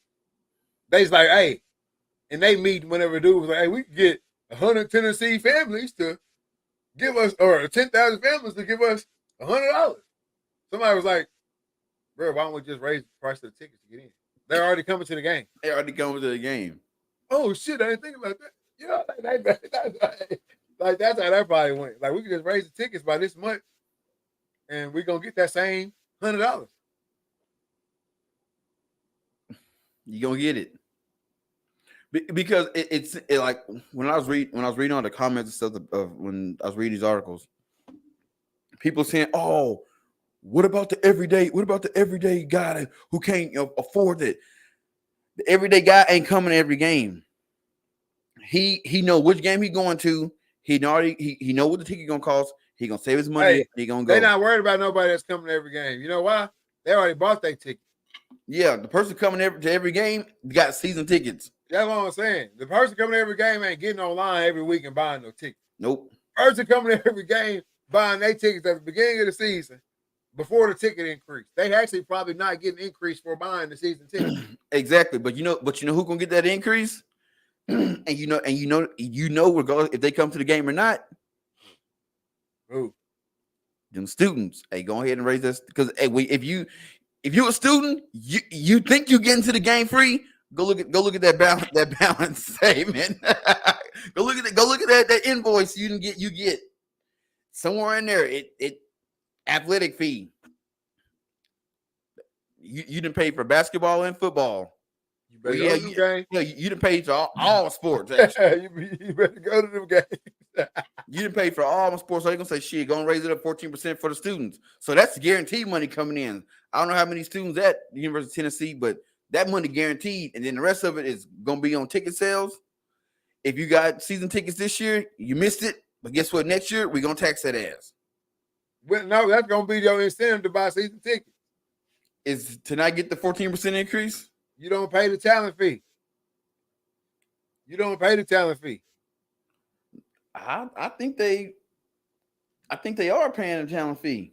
they's like, hey, and they meet whenever dude was like, hey, we can get 100 Tennessee families to give us, or 10,000 families to give us $100. Somebody was like, bro, why don't we just raise the price of the tickets to get in? They're already coming to the game. They already coming to the game. Oh shit, I didn't think about that. You know, like that's how that probably went. Like we could just raise the tickets by this much, and we're gonna get that same $100. You gonna get it because it's like when I was reading all the comments and stuff of when I was reading these articles, people saying, "Oh, what about the everyday guy who can't afford it? The everyday guy ain't coming to every game. He know which game he going to. He know what the ticket gonna cost. He gonna save his money. Hey, he gonna go. They're not worried about nobody that's coming to every game. You know why? They already bought their ticket. Yeah, the person coming to every game got season tickets. That's what I'm saying. The person coming to every game ain't getting online every week and buying no ticket. Nope. Person coming to every game buying their tickets at the beginning of the season before the ticket increase. They actually probably not getting increased for buying the season ticket. Exactly, but you know who gonna get that increase? and you know regardless if they come to the game or not. Who? Them students. Hey, go ahead and raise this because hey, if you're a student, you think you get into the game free. Go look at that balance statement. Go look at that invoice you get somewhere in there. It athletic fee. You didn't pay for basketball and football. You better go to them games. Yeah, you didn't pay for all sports. Actually. you better go to them games. You didn't pay for all the sports, so they're gonna say, "Shit, gonna raise it up 14% for the students." So that's guaranteed money coming in. I don't know how many students at the University of Tennessee, but that money guaranteed, and then the rest of it is gonna be on ticket sales. If you got season tickets this year, you missed it, but guess what? Next year we're gonna tax that ass. Well, no, that's gonna be your incentive to buy season tickets. Is to not get the 14% increase? You don't pay the talent fee. You don't pay the talent fee. I think they are paying a talent fee.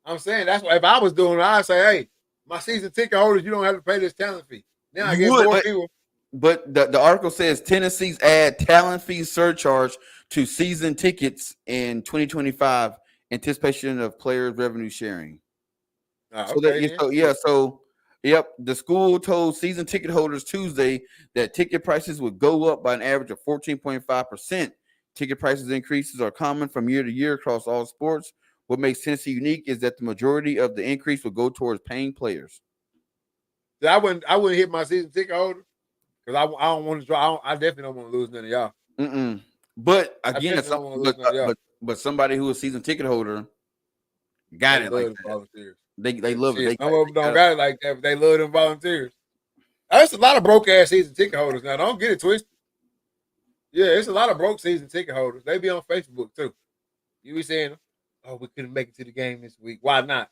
I'm saying that's why if I was doing it, I'd say, hey, my season ticket holders, you don't have to pay this talent fee. Now I get more people. But the article says Tennessee's add talent fee surcharge to season tickets in 2025, anticipation of players' revenue sharing. Yep. The school told season ticket holders Tuesday that ticket prices would go up by an average of 14.5%. Ticket prices increases are common from year to year across all sports. What makes Tennessee unique is that the majority of the increase will go towards paying players. I wouldn't hit my season ticket holder because I don't want to draw. I definitely don't want to lose none of y'all. But again, but somebody who is a season ticket holder got it like that. Volunteers. They love it. Some of them don't got it like that, but they love them volunteers. There's a lot of broke ass season ticket holders now. Don't get it twisted. Yeah, it's a lot of broke season ticket holders. They be on Facebook too. You be saying, "Oh, we couldn't make it to the game this week. Why not?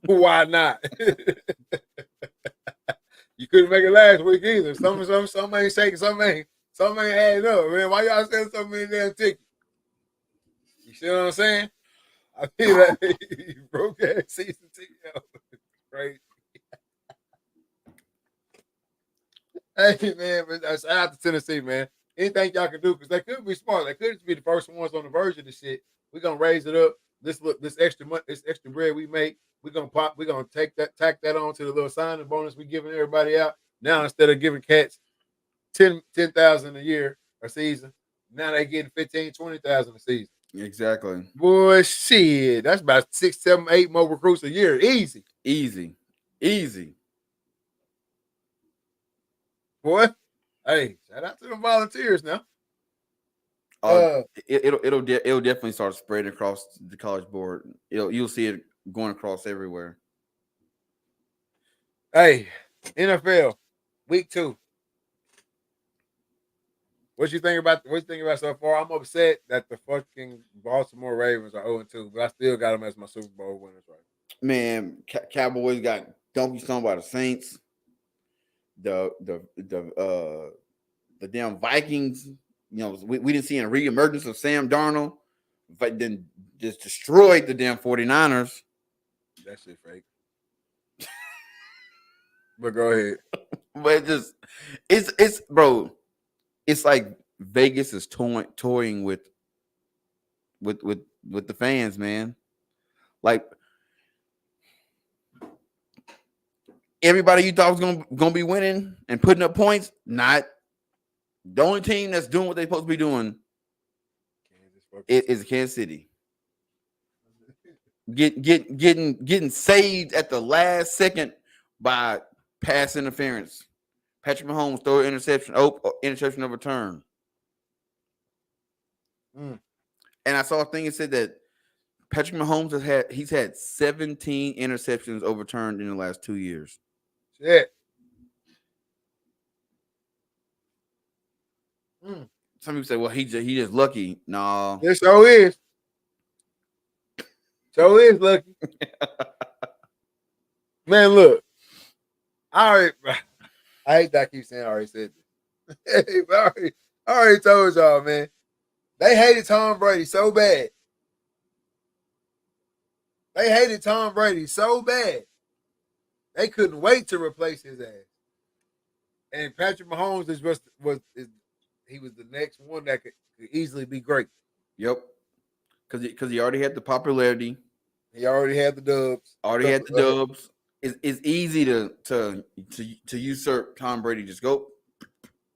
Why not? You couldn't make it last week either. Some ain't shaking, some ain't adding up. Man, why y'all selling so many damn tickets? You see what I'm saying? I feel like broke ass season ticket holders. Crazy. Hey man, but shout out to Tennessee, man. Anything y'all can do because they could be smart. They could just be the first ones on the verge of this shit. We're gonna raise it up. This extra money, this extra bread we make, we're gonna tack that on to the little signing bonus we giving everybody out. Now instead of giving cats 10,000 a year a season, now they getting 15, 20,000 a season. Exactly. Boy, shit. That's about 6, 7, 8 more recruits a year. Easy. Boy, hey, shout out to the volunteers now. It'll definitely start spreading across the college board. You'll see it going across everywhere. Hey, NFL week 2. What you think about so far? I'm upset that the fucking Baltimore Ravens are 0-2, but I still got them as my Super Bowl winners, right? Man, Cowboys got donkey stoned by the Saints. The damn Vikings. We didn't see a reemergence of Sam Darnold, but then just destroyed the damn 49ers. That shit fake. But go ahead. But it's bro. It's like Vegas is toying with the fans, man. Like everybody you thought was gonna be winning and putting up points, not the only team that's doing what they're supposed to be doing. It is Kansas City. Getting saved at the last second by pass interference. Patrick Mahomes throw an interception. Interception overturned. And I saw a thing that said that Patrick Mahomes he's had 17 interceptions overturned in the last 2 years. Shit. Some people say, "Well, he just lucky." No, it so is. So is lucky. Man, look. I hate that I keep saying I already said this. I already told y'all, man. They hated Tom Brady so bad. They couldn't wait to replace his ass. And Patrick Mahomes was the next one that could easily be great. Yep. Because he already had the popularity. He already had the dubs. It's easy to usurp Tom Brady. Just go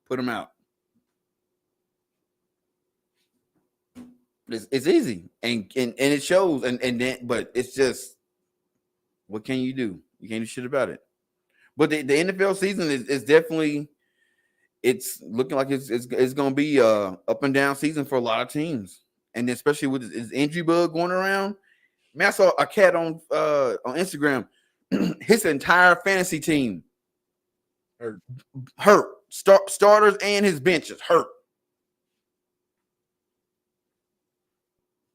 put him out. It's easy and it shows but it's just, what can you do? You can't do shit about it. But the NFL season is definitely, it's looking like it's going to be a up and down season for a lot of teams, and especially with his injury bug going around. Man, I saw a cat on Instagram. His entire fantasy team hurt. Starters and his benches hurt.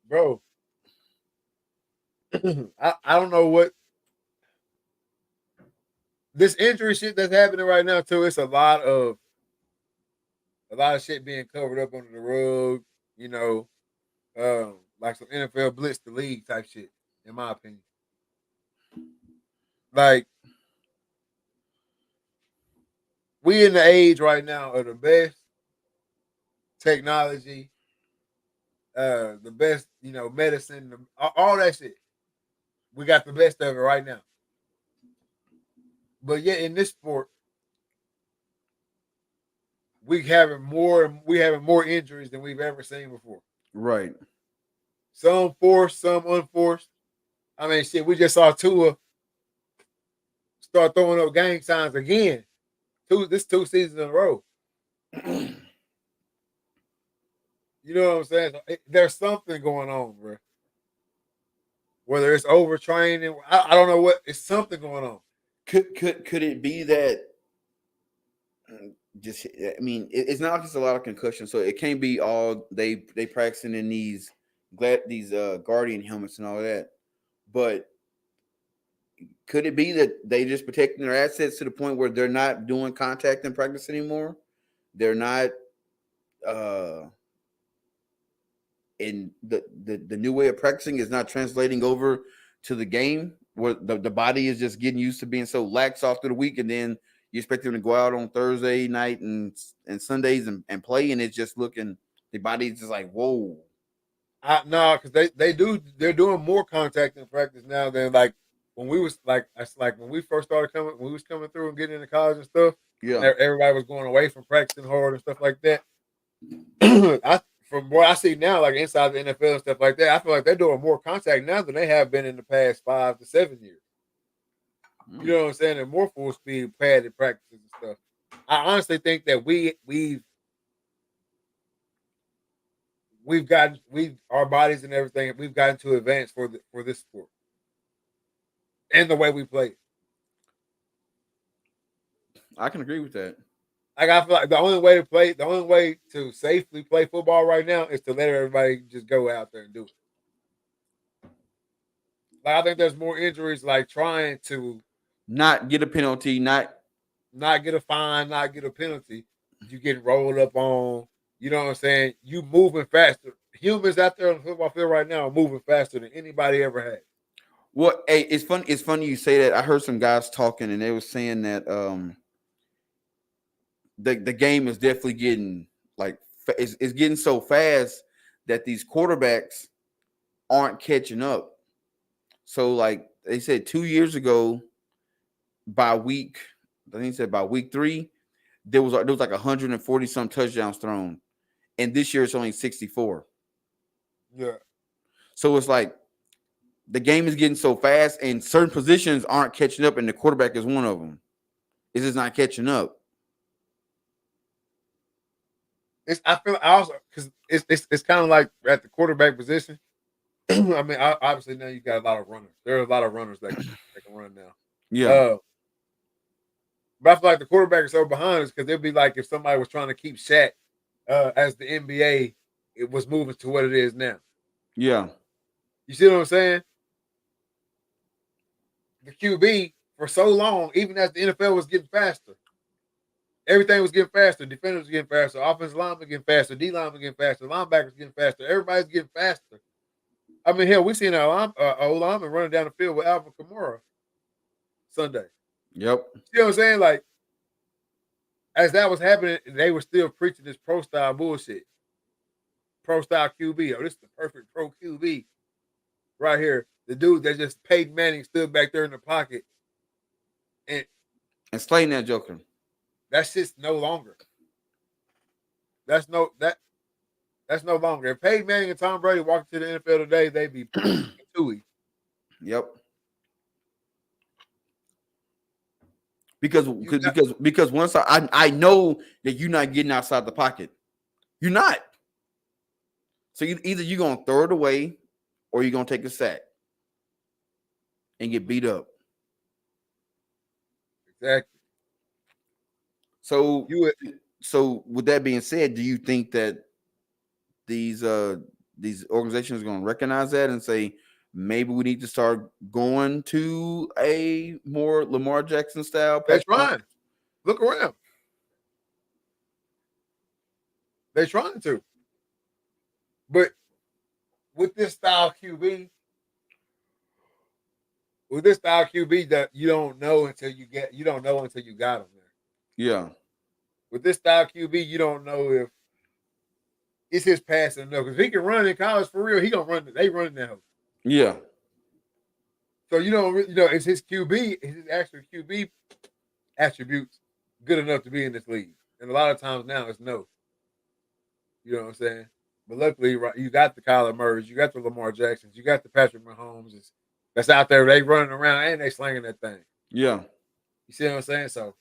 Bro, I don't know what this injury shit that's happening right now too. It's a lot of shit being covered up under the rug, like some NFL blitz the league type shit, in my opinion. Like, we in the age right now of the best technology, the best, medicine, all that shit. We got the best of it right now. But yet in this sport, we having more injuries than we've ever seen before. Right. Some forced, some unforced. I mean, shit, we just saw Tua start throwing up gang signs again. This 2 seasons in a row. You know what I'm saying? There's something going on, bro. Whether it's overtraining, I don't know what. It's something going on. Could it be that? Just, I mean, it's not just a lot of concussion, so it can't be all they practicing in these Guardian helmets and all that. But could it be that they just protecting their assets to the point where they're not doing contact in practice anymore? They're not. And the new way of practicing is not translating over to the game, where the body is just getting used to being so lax off through the week, and then you expect them to go out on Thursday night and Sundays and play, and it's just looking, the body's just like, whoa. No, because they're doing more contact in practice now than like when we was like when we first started coming, when we was coming through and getting into college and stuff. Yeah, and everybody was going away from practicing hard and stuff like that. From what I see now, like inside the NFL and stuff like that, I feel like they're doing more contact now than they have been in the past 5 to 7 years. You know what I'm saying? And more full speed padded practices and stuff. I honestly think that our bodies and everything, we've gotten to advance for this sport and the way we play it. I can agree with that. Like I feel like the only way to safely play football right now is to let everybody just go out there and do it. Like I think there's more injuries like trying to Not get a penalty, not get a fine, not get a penalty. You get rolled up on. You know what I'm saying? You moving faster. Humans out there on the football field right now are moving faster than anybody ever had. well, hey, it's funny. It's funny you say that. I heard some guys talking, and they were saying that the game is definitely getting like it's getting so fast that these quarterbacks aren't catching up. So like they said 2 years ago, by week, I think they said by week 3, there was like 140 some touchdowns thrown, and this year it's only 64. Yeah. So it's like the game is getting so fast, and certain positions aren't catching up, and the quarterback is one of them. It's just not catching up. I feel also because it's kind of like at the quarterback position. I mean, obviously now you got a lot of runners. There are a lot of runners that can run now. Yeah, But I feel like the quarterback is so behind us because it'd be like if somebody was trying to keep Shaq as the NBA, it was moving to what it is now. yeah, You see what I'm saying? The QB for so long, even as the NFL was getting faster, everything was getting faster. Defenders were getting faster. Offensive linemen getting faster. D linemen getting faster. Linebackers getting faster. Everybody's getting faster. I mean, hell, we seen our old lineman running down the field with Alvin Kamara Sunday. yep, You know what I'm saying? Like, as that was happening, they were still preaching this pro style bullshit. Pro style QB. Oh, this is the perfect pro QB right here. The dude that just Peyton Manning stood back there in the pocket. And explain that, Joker. that shit's no longer. That's no longer. If Peyton Manning and Tom Brady walked to the NFL today, they'd be tooey. Yep. Because once I know that you're not getting outside the pocket, you're not. So either you're gonna throw it away, or you're gonna take a sack and get beat up. Exactly. So with that being said, do you think that these organizations are going to recognize that and say maybe we need to start going to a more Lamar Jackson style? They're trying. Look around. They're trying to. But with this style QB, that you don't know until you got them there. Yeah. With this style QB, you don't know if it's his passing enough. Because if he can run in college for real, he gonna run. They running that. Yeah. So you don't really, is his QB, his actual QB attributes good enough to be in this league? And a lot of times now it's no. You know what I'm saying? But luckily, right, you got the Kyler Murrays, you got the Lamar Jacksons, you got the Patrick Mahomes that's out there. They running around and they slinging that thing. Yeah. You see what I'm saying? So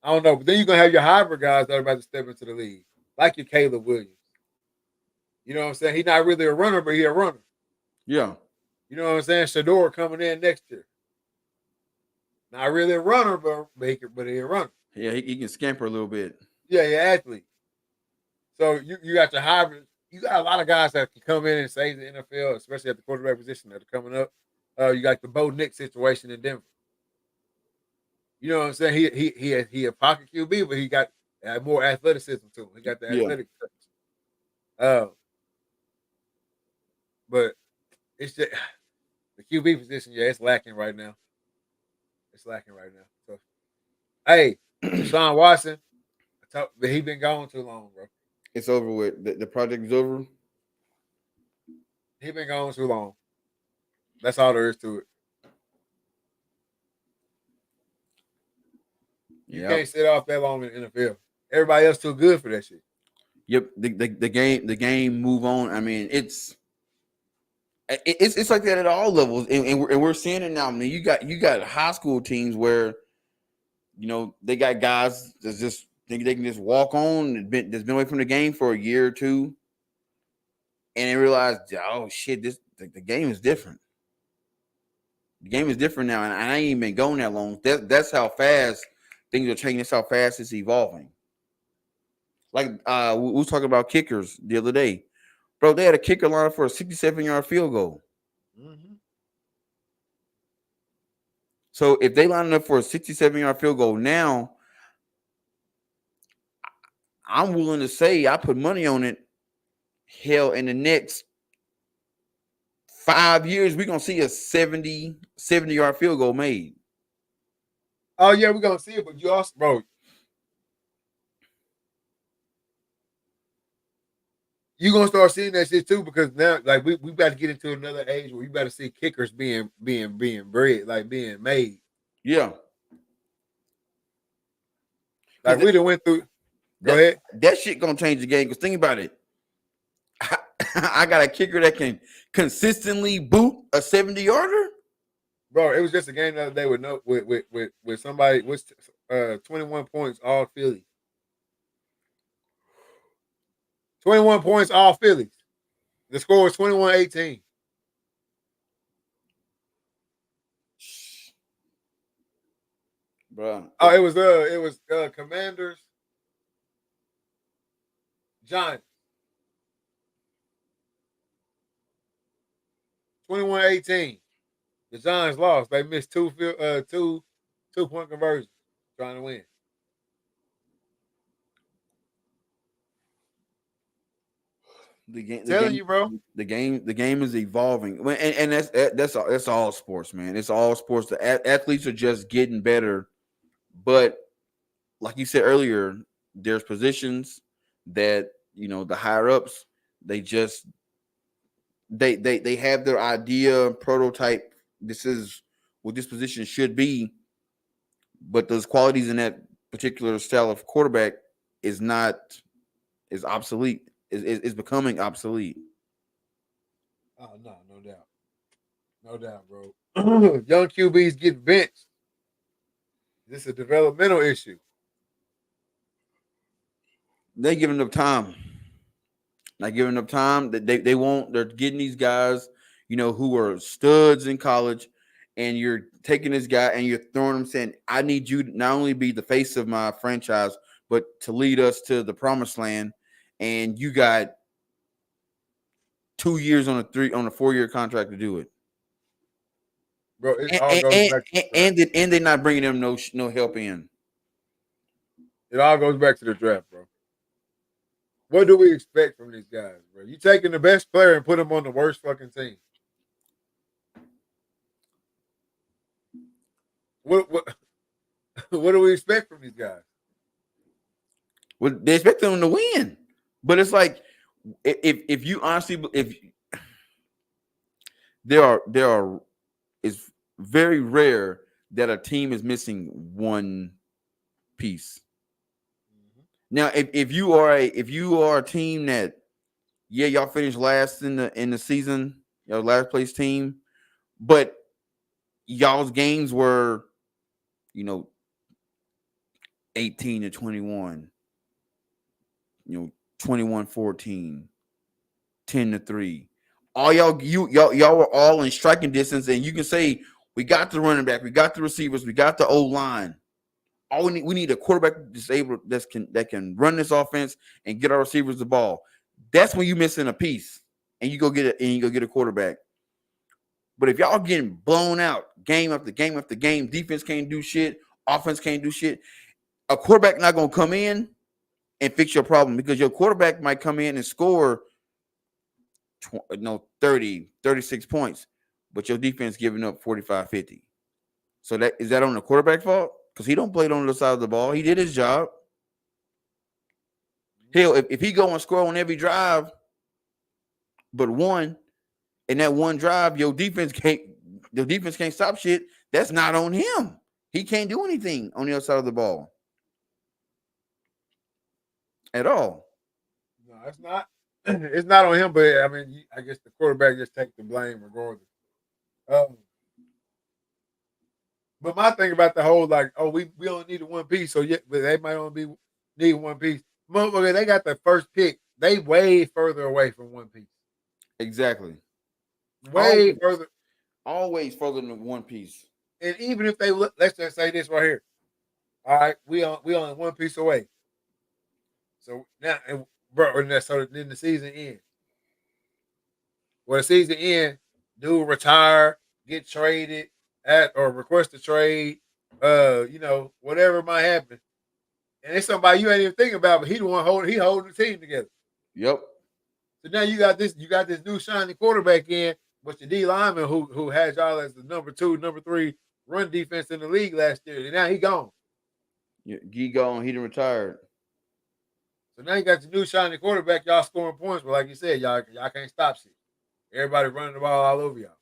I don't know. But then you're gonna have your hybrid guys that are about to step into the league, like your Caleb Williams. You know what I'm saying? He's not really a runner, but he's a runner. Yeah. You know what I'm saying? Shador coming in next year. Not really a runner, but he's a runner. Yeah, he can scamper a little bit. Yeah, athlete. So you got your hybrid. You got a lot of guys that can come in and save the NFL, especially at the quarterback position that are coming up. You got the Bo Nix situation in Denver. You know what I'm saying? He a pocket QB, but he got more athleticism to him. He got the athletic touch. But it's just the QB position. Yeah, it's lacking right now. So, hey, Deshaun Watson, but he been gone too long, bro. It's over with. The project is over. He been gone too long. That's all there is to it. You can't sit off that long in the NFL. Everybody else too good for that shit. Yep. The game move on. I mean, it's like that at all levels, and we're seeing it now. I mean, you got high school teams where they got guys that just think they can just walk on. That's been away from the game for a year or two, and they realize, oh shit, the game is different. The game is different now, and I ain't even been going that long. That's how fast things are changing. That's how fast it's evolving. Like we was talking about kickers the other day, bro. They had a kicker line for a 67-yard field goal. Mm-hmm. So if they line up for a 67-yard field goal now, I'm willing to say I put money on it. Hell, in the next 5 years, we're gonna see a 70-yard field goal made. Oh yeah, we're gonna see it, but you also, bro, you're gonna start seeing that shit too because now, like, we got to get into another age where you got to see kickers being bred, like being made. Yeah, Like because we done went through. Go that ahead, that shit gonna change the game. Because think about it, I got a kicker that can consistently boot a 70-yarder. bro. It was just a game the other day with no with somebody with 21 points all Phillies. 21 points all Phillies. The score was 21-18. Bro, Oh, it was Commanders Giants. 21-18. The Giants lost. They missed two-point conversions trying to win. the game, the Telling game, you, bro. the game is evolving, and that's all sports, man. It's all sports. The athletes are just getting better, but like you said earlier, there's positions that the higher ups they just they have their idea prototype. This is what this position should be, but those qualities in that particular style of quarterback is not is obsolete. Is becoming obsolete. Oh no, no doubt, no doubt, bro. Young QBs get benched. This is a developmental issue. They giving up time. Not giving up time. That they won't. They're getting these guys, who are studs in college, and you're taking this guy and you're throwing him, saying, "I need you to not only be the face of my franchise, but to lead us to the promised land." And you got 2 years on a 4-year contract to do it. Bro, it And all and, goes and, back to the draft. and they're not bringing them no help in. It all goes back to the draft, bro. What do we expect from these guys, bro? You taking the best player and put him on the worst fucking team. What what do we expect from these guys? Well, they expect them to win, but it's like if you honestly if there are it's very rare that a team is missing one piece. Now, if you are a team that y'all finished last in the season, your last place team, but y'all's games were you know 18-21, 21-14, 10-3. All y'all were all in striking distance, and you can say we got the running back, we got the receivers, we got the O line. All we need a quarterback that can run this offense and get our receivers the ball. That's when you missing a piece, and you go get a quarterback. But if y'all getting blown out game after game after game, defense can't do shit, offense can't do shit. A quarterback not gonna come in and fix your problem because your quarterback might come in and score 30, 36 points, but your defense giving up 45, 50. So is that on the quarterback fault? Because he don't play it on the side of the ball. He did his job. Hell, if he go and score on every drive, but one, in that one drive, your defense can't stop shit. That's not on him. He can't do anything on the other side of the ball at all. No, it's not. It's not on him, but I mean, I guess the quarterback just takes the blame regardless. Um, but my thing about the whole like, oh, we only need one piece, so yeah, but they might only need one piece. Motherfucker, they got the first pick. They way further away from one piece. Exactly. Way further. Always further than one piece. And even if they look, let's just say this right here. All right, we only one piece away. So now, bro, so then the season ends. Well, the season ends, dude retire, get traded or request a trade, whatever might happen. And it's somebody you ain't even thinking about, but he the one holding the team together. Yep. So now you got this new shiny quarterback in, but your D lineman who had y'all as the number 2, number 3 run defense in the league last year. And now he gone. Yeah, he gone. He done retired. So now you got your new shiny quarterback, y'all scoring points, but like you said, y'all can't stop shit. Everybody running the ball all over y'all.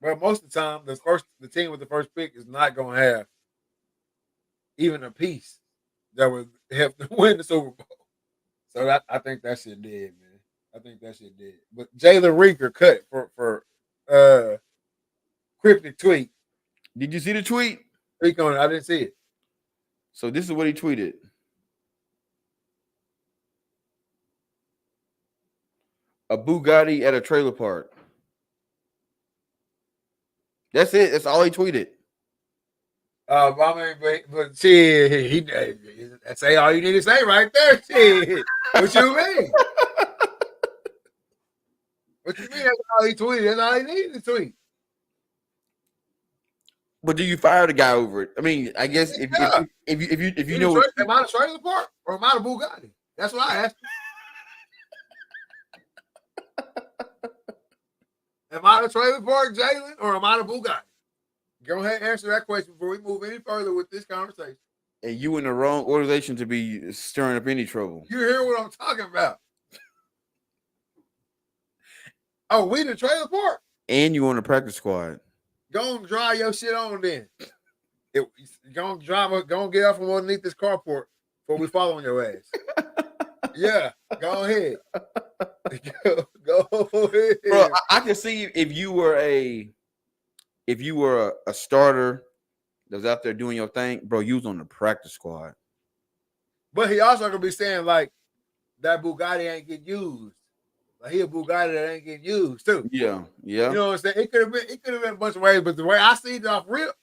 But most of the time, the team with the first pick is not gonna have even a piece that would help to win the Super Bowl. So I think that shit dead, man. I think that shit dead. But Jalen Reagor cut for cryptic tweet. Did you see the tweet? Tweet on it. I didn't see it. So this is what he tweeted. A Bugatti at a trailer park. That's it. That's all he tweeted. I mean, but shit, that's all you need to say right there. Shit. What you mean? What you mean? That's all he tweeted. That's all he needed to tweet. But do you fire the guy over it? I mean, I guess if you know, am I the trailer park or am I the Bugatti? That's what I asked. Am I the trailer park, Jalen, or am I the Bugatti? Go ahead and answer that question before we move any further with this conversation. And you in the wrong organization to be stirring up any trouble. You hear what I'm talking about? Oh, we the trailer park? And you on the practice squad. Go and drive your shit on then. Go and get off from underneath this carport before we fall on your ass. Yeah, go ahead. Go ahead. Bro, I can see if you were a starter that was out there doing your thing, bro, you was on the practice squad. But he also gonna be saying like that Bugatti ain't getting used. Like he a Bugatti that ain't getting used too. Yeah. You know what I'm saying? It could have been a bunch of ways, but the way I see it off rip,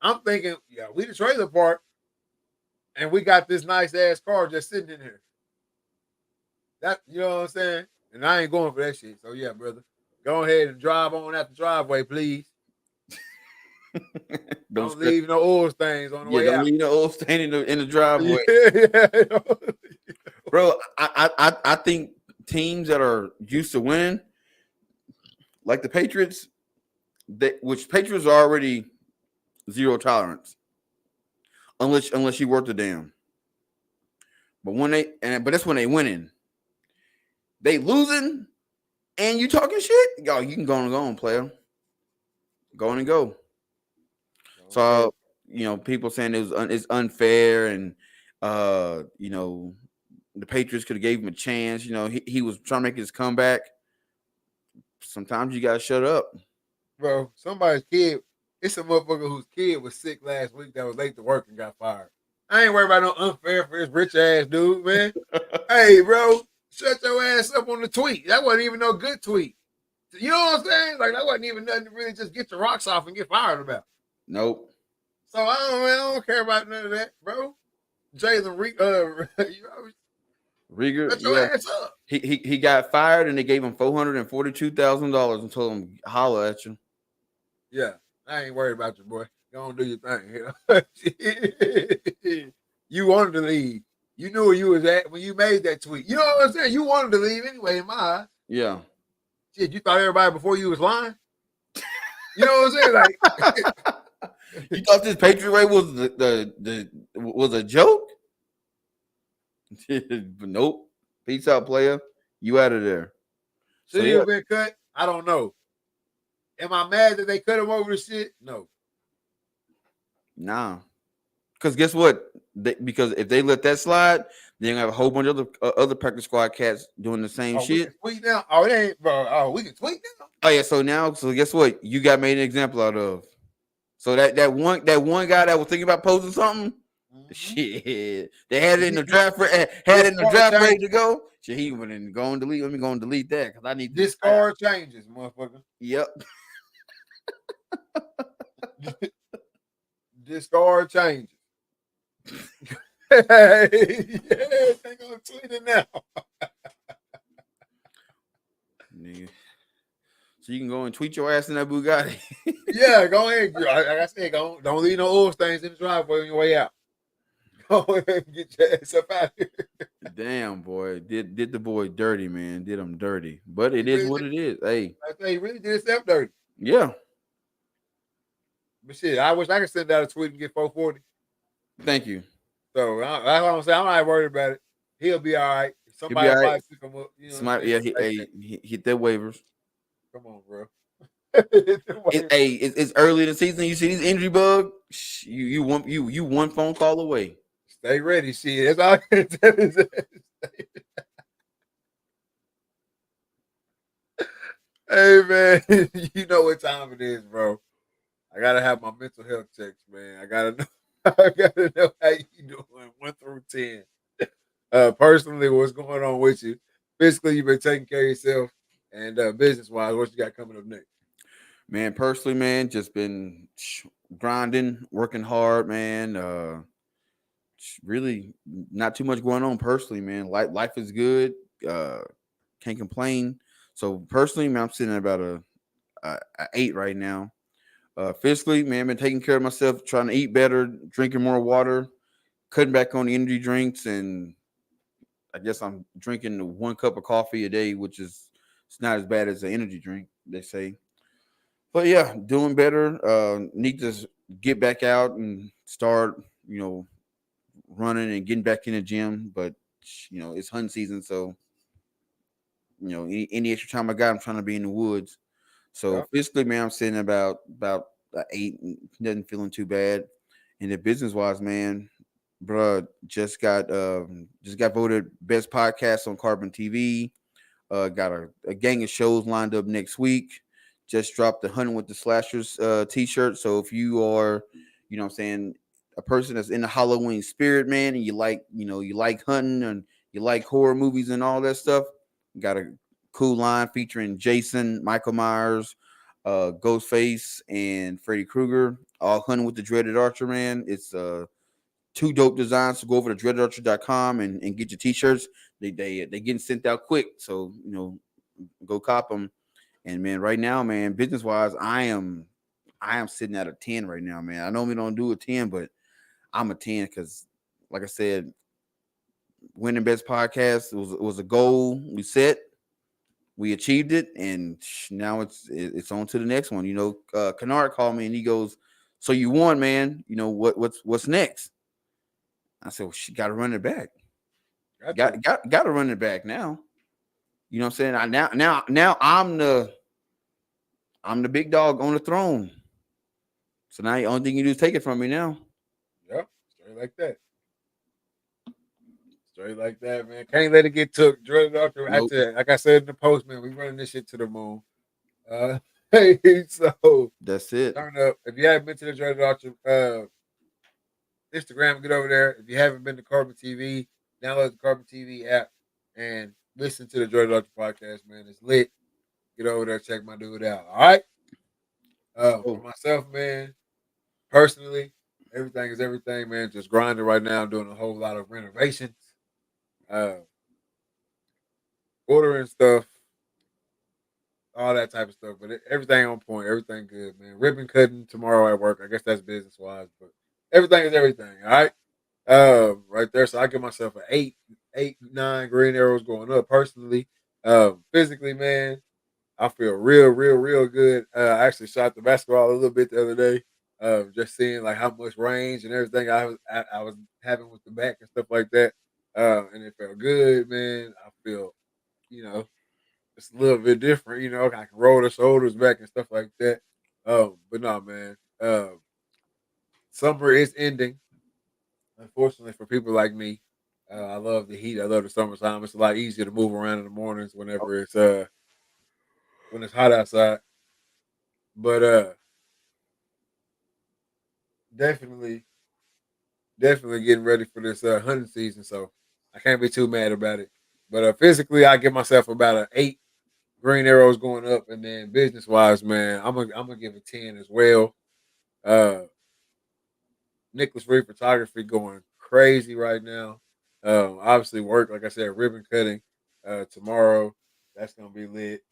I'm thinking, yeah, we the trailer park, and we got this nice ass car just sitting in here. That, you know what I'm saying? And I ain't going for that shit. So yeah, brother, go ahead and drive on out the driveway, please. Don't leave no oil stains on the way out. Don't leave no oil stain in the driveway. Bro, I think teams that are used to winning, like the Patriots, which Patriots are already zero tolerance, unless you work the damn. But but that's when they winning. They losing, and you talking shit. Yo, you can go on, player. Go on and go. So people saying it's unfair, and the Patriots could have gave him a chance. He was trying to make his comeback. Sometimes you gotta shut up, bro. Somebody's kid. It's a motherfucker whose kid was sick last week that was late to work and got fired. I ain't worried about no unfair for this rich ass dude, man. Hey, bro, shut your ass up on the tweet. That wasn't even no good tweet. You know what I'm saying? Like that wasn't even nothing to really just get your rocks off and get fired about. Nope. So I don't care about none of that, bro. Jalen Reagor, shut your ass up. He got fired and they gave him $442,000 and told him holler at you. Yeah, I ain't worried about you, boy. Go on, do your thing. You wanted to leave. You knew where you was at when you made that tweet. You know what I'm saying? You wanted to leave anyway, in my eyes. Yeah. Shit, you thought everybody before you was lying? You know what I'm saying? Like, you thought this Patriot way was was a joke? But nope. Peace out, player. You out of there. Should he have been cut? I don't know. Am I mad that they cut him over the shit? No. Nah. Because guess what? Because if they let that slide, they're gonna have a whole bunch of other practice squad cats doing the same shit. We can tweet now. Oh, it ain't, bro. Oh, we can tweet now. Oh yeah. So guess what? You got made an example out of. So that one guy that was thinking about posting something, shit, they had it in the draft. Ready to go. Shit, he went and go and delete. Let me go and delete that because I need this card changes, motherfucker. Yep. Get scar changes. Hey, yeah, they gonna tweet it now. Nigga. So you can go and tweet your ass in that Bugatti. Yeah, go ahead. Like I said, don't leave no oil stains in the driveway on your way out. Go ahead and get your ass up out here. Damn, boy, did the boy dirty, man? Did him dirty? But it He is really what did. it is. Hey, I say he really did himself dirty. yeah. But shit, I wish I could send out a tweet and get 440. Thank you. So that's what I'm saying. I'm not worried about it. He'll be all right. He'll be Somebody all will right. probably pick him up. You know what I'm Smart. saying? Yeah. Like He hit that waivers. come on, bro. It's early in the season. You see these injury bug. You one phone call away. Stay ready. Shit, that's all I can tell you. Hey man, you know what time it is, bro. I gotta have my mental health checks, man. I gotta know. I gotta know how you doing, 1 through 10. Personally, what's going on with you? Physically, you've been taking care of yourself, and business wise, what you got coming up next? Man, personally, man, just been grinding, working hard, man. Really not too much going on personally, man. Life is good. Can't complain. So personally, man, I'm sitting at about a 8 right now. Physically, man, been taking care of myself, trying to eat better, drinking more water, cutting back on the energy drinks, and I guess I'm drinking 1 cup of coffee a day, which is it's not as bad as an energy drink, they say. But yeah, doing better. Need to get back out and start, running and getting back in the gym. But it's hunting season, so any extra time I got, I'm trying to be in the woods. So Yep. physically, man, I'm sitting about 8, nothing feeling too bad. And the business wise, man, bruh, just got voted best podcast on Carbon TV. Got a gang of shows lined up next week. Just dropped the Hunting with the Slashers t-shirt. So if you are, what I'm saying, a person that's in the Halloween spirit, man, and you like hunting and you like horror movies and all that stuff, got a cool line featuring Jason, Michael Myers, Ghostface, and Freddy Krueger, all hunting with the Dreaded Archer, man. It's 2 dope designs. So go over to dreadedarcher.com and get your t-shirts. They getting sent out quick. So, go cop them. And man, right now, man, business wise, I am sitting at a 10 right now, man. I know we don't do a 10, but I'm a 10 because, like I said, winning best podcast was a goal we set. We achieved it, and now it's on to the next one. Kennard called me and he goes, "So you won, man. What's next?" I said, "Well, she got to run it back. Got to run it back now." You know what I'm saying? Now I'm the big dog on the throne. So now the only thing you do is take it from me now. Yep, straight like that. Straight like that, man. Can't let it get took. Dreaded Archer. Nope. Like I said in the post, man, we running this shit to the moon. Hey, so That's it. turn up. If you haven't been to the Dreaded Archer Instagram, get over there. If you haven't been to Carbon TV, download the Carbon TV app and listen to the Dreaded Archer podcast, man. It's lit. Get over there, check my dude out. All right. For myself, man, personally, everything is everything, man. Just grinding right now, doing a whole lot of renovations. Ordering stuff, all that type of stuff. But everything on point, everything good, man. Ribbon cutting tomorrow at work. I guess that's business wise, but everything is everything. All right. Right there. So I give myself an 8, 9 green arrows going up personally. Physically, man, I feel real, real, real good. I actually shot the basketball a little bit the other day. Just seeing like how much range and everything I was having with the back and stuff like that. And it felt good, man. I feel, it's a little bit different, I can roll the shoulders back and stuff like that. But no, man. Summer is ending. Unfortunately for people like me. I love the heat. I love the summertime. It's a lot easier to move around in the mornings whenever it's when it's hot outside. But definitely getting ready for this hunting season, so I can't be too mad about it. But physically, I give myself about an 8 green arrows going up, and then business wise, man, I'm gonna give a 10 as well. Uh, Nicholas Reed Photography going crazy right now. Obviously work, like I said, ribbon cutting tomorrow. That's gonna be lit.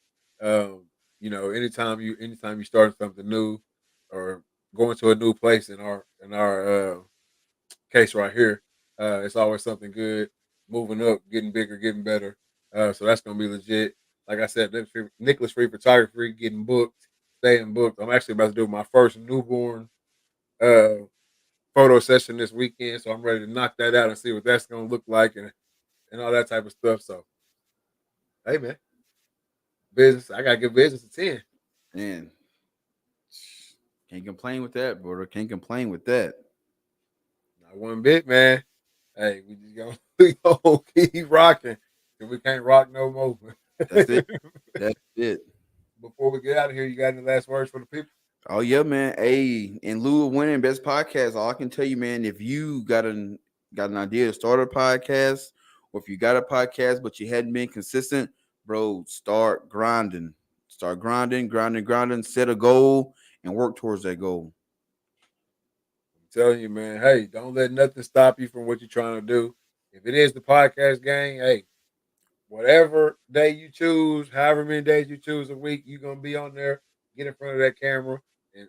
Anytime you start something new or going to a new place in our case right here, it's always something good, moving up, getting bigger, getting better. So that's gonna be legit. Like I said, Nicholas Free Photography getting booked, staying booked. I'm actually about to do my first newborn uh, photo session this weekend, so I'm ready to knock that out and see what that's gonna look like and all that type of stuff. So, hey man, business. I gotta give business a 10. Man, can't complain with that, brother. Can't complain with that. Not one bit, man. Hey, we just gonna, we gonna keep rocking till we can't rock no more. That's it. That's it. Before we get out of here, you got any last words for the people? Oh yeah, man. Hey, in lieu of winning best podcast, all I can tell you, man, if you got an idea to start a podcast, or if you got a podcast but you hadn't been consistent, bro, start grinding. Start grinding. Set a goal and work towards that goal. I'm telling you, man. Hey, don't let nothing stop you from what you're trying to do. If it is the podcast gang, hey, whatever day you choose, however many days you choose a week, you're gonna be on there, get in front of that camera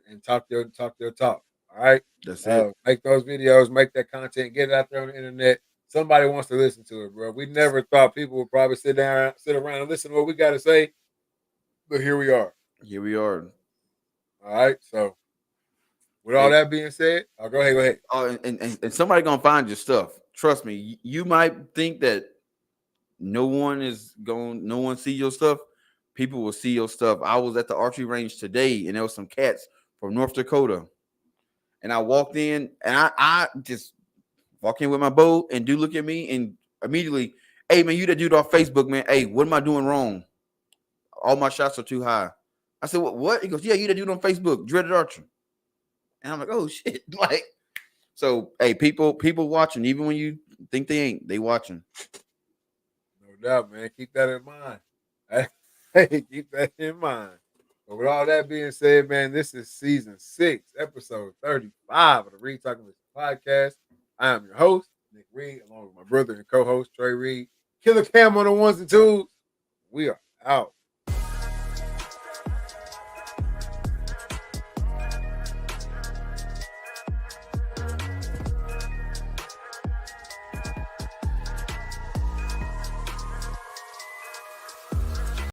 and talk your talk. All right. That's it. Make those videos, make that content, get it out there on the internet. Somebody wants to listen to it, bro. We never thought people would probably sit around and listen to what we gotta say, but here we are. Here we are. All right. So with all that being said, go ahead. Oh, and somebody gonna find your stuff. Trust me. You might think that no one see your stuff. People will see your stuff. I was at the archery range today, and there was some cats from North Dakota, and I walked in, and I just walk in with my bow, and do look at me, and immediately, hey man, you that dude off Facebook, man. Hey, what am I doing wrong? All my shots are too high. I said, what? He goes, yeah, you that dude on Facebook, Dreaded Archer. And I'm like, oh shit, like. So, hey, people watching, even when you think they ain't, they watching. No doubt, man. Keep that in mind. Hey, keep that in mind. But with all that being said, man, this is season 6, episode 35 of the Reed Talking Listen podcast. I am your host, Nick Reed, along with my brother and co-host, Trey Reed. Killer Cam on the ones and twos. We are out.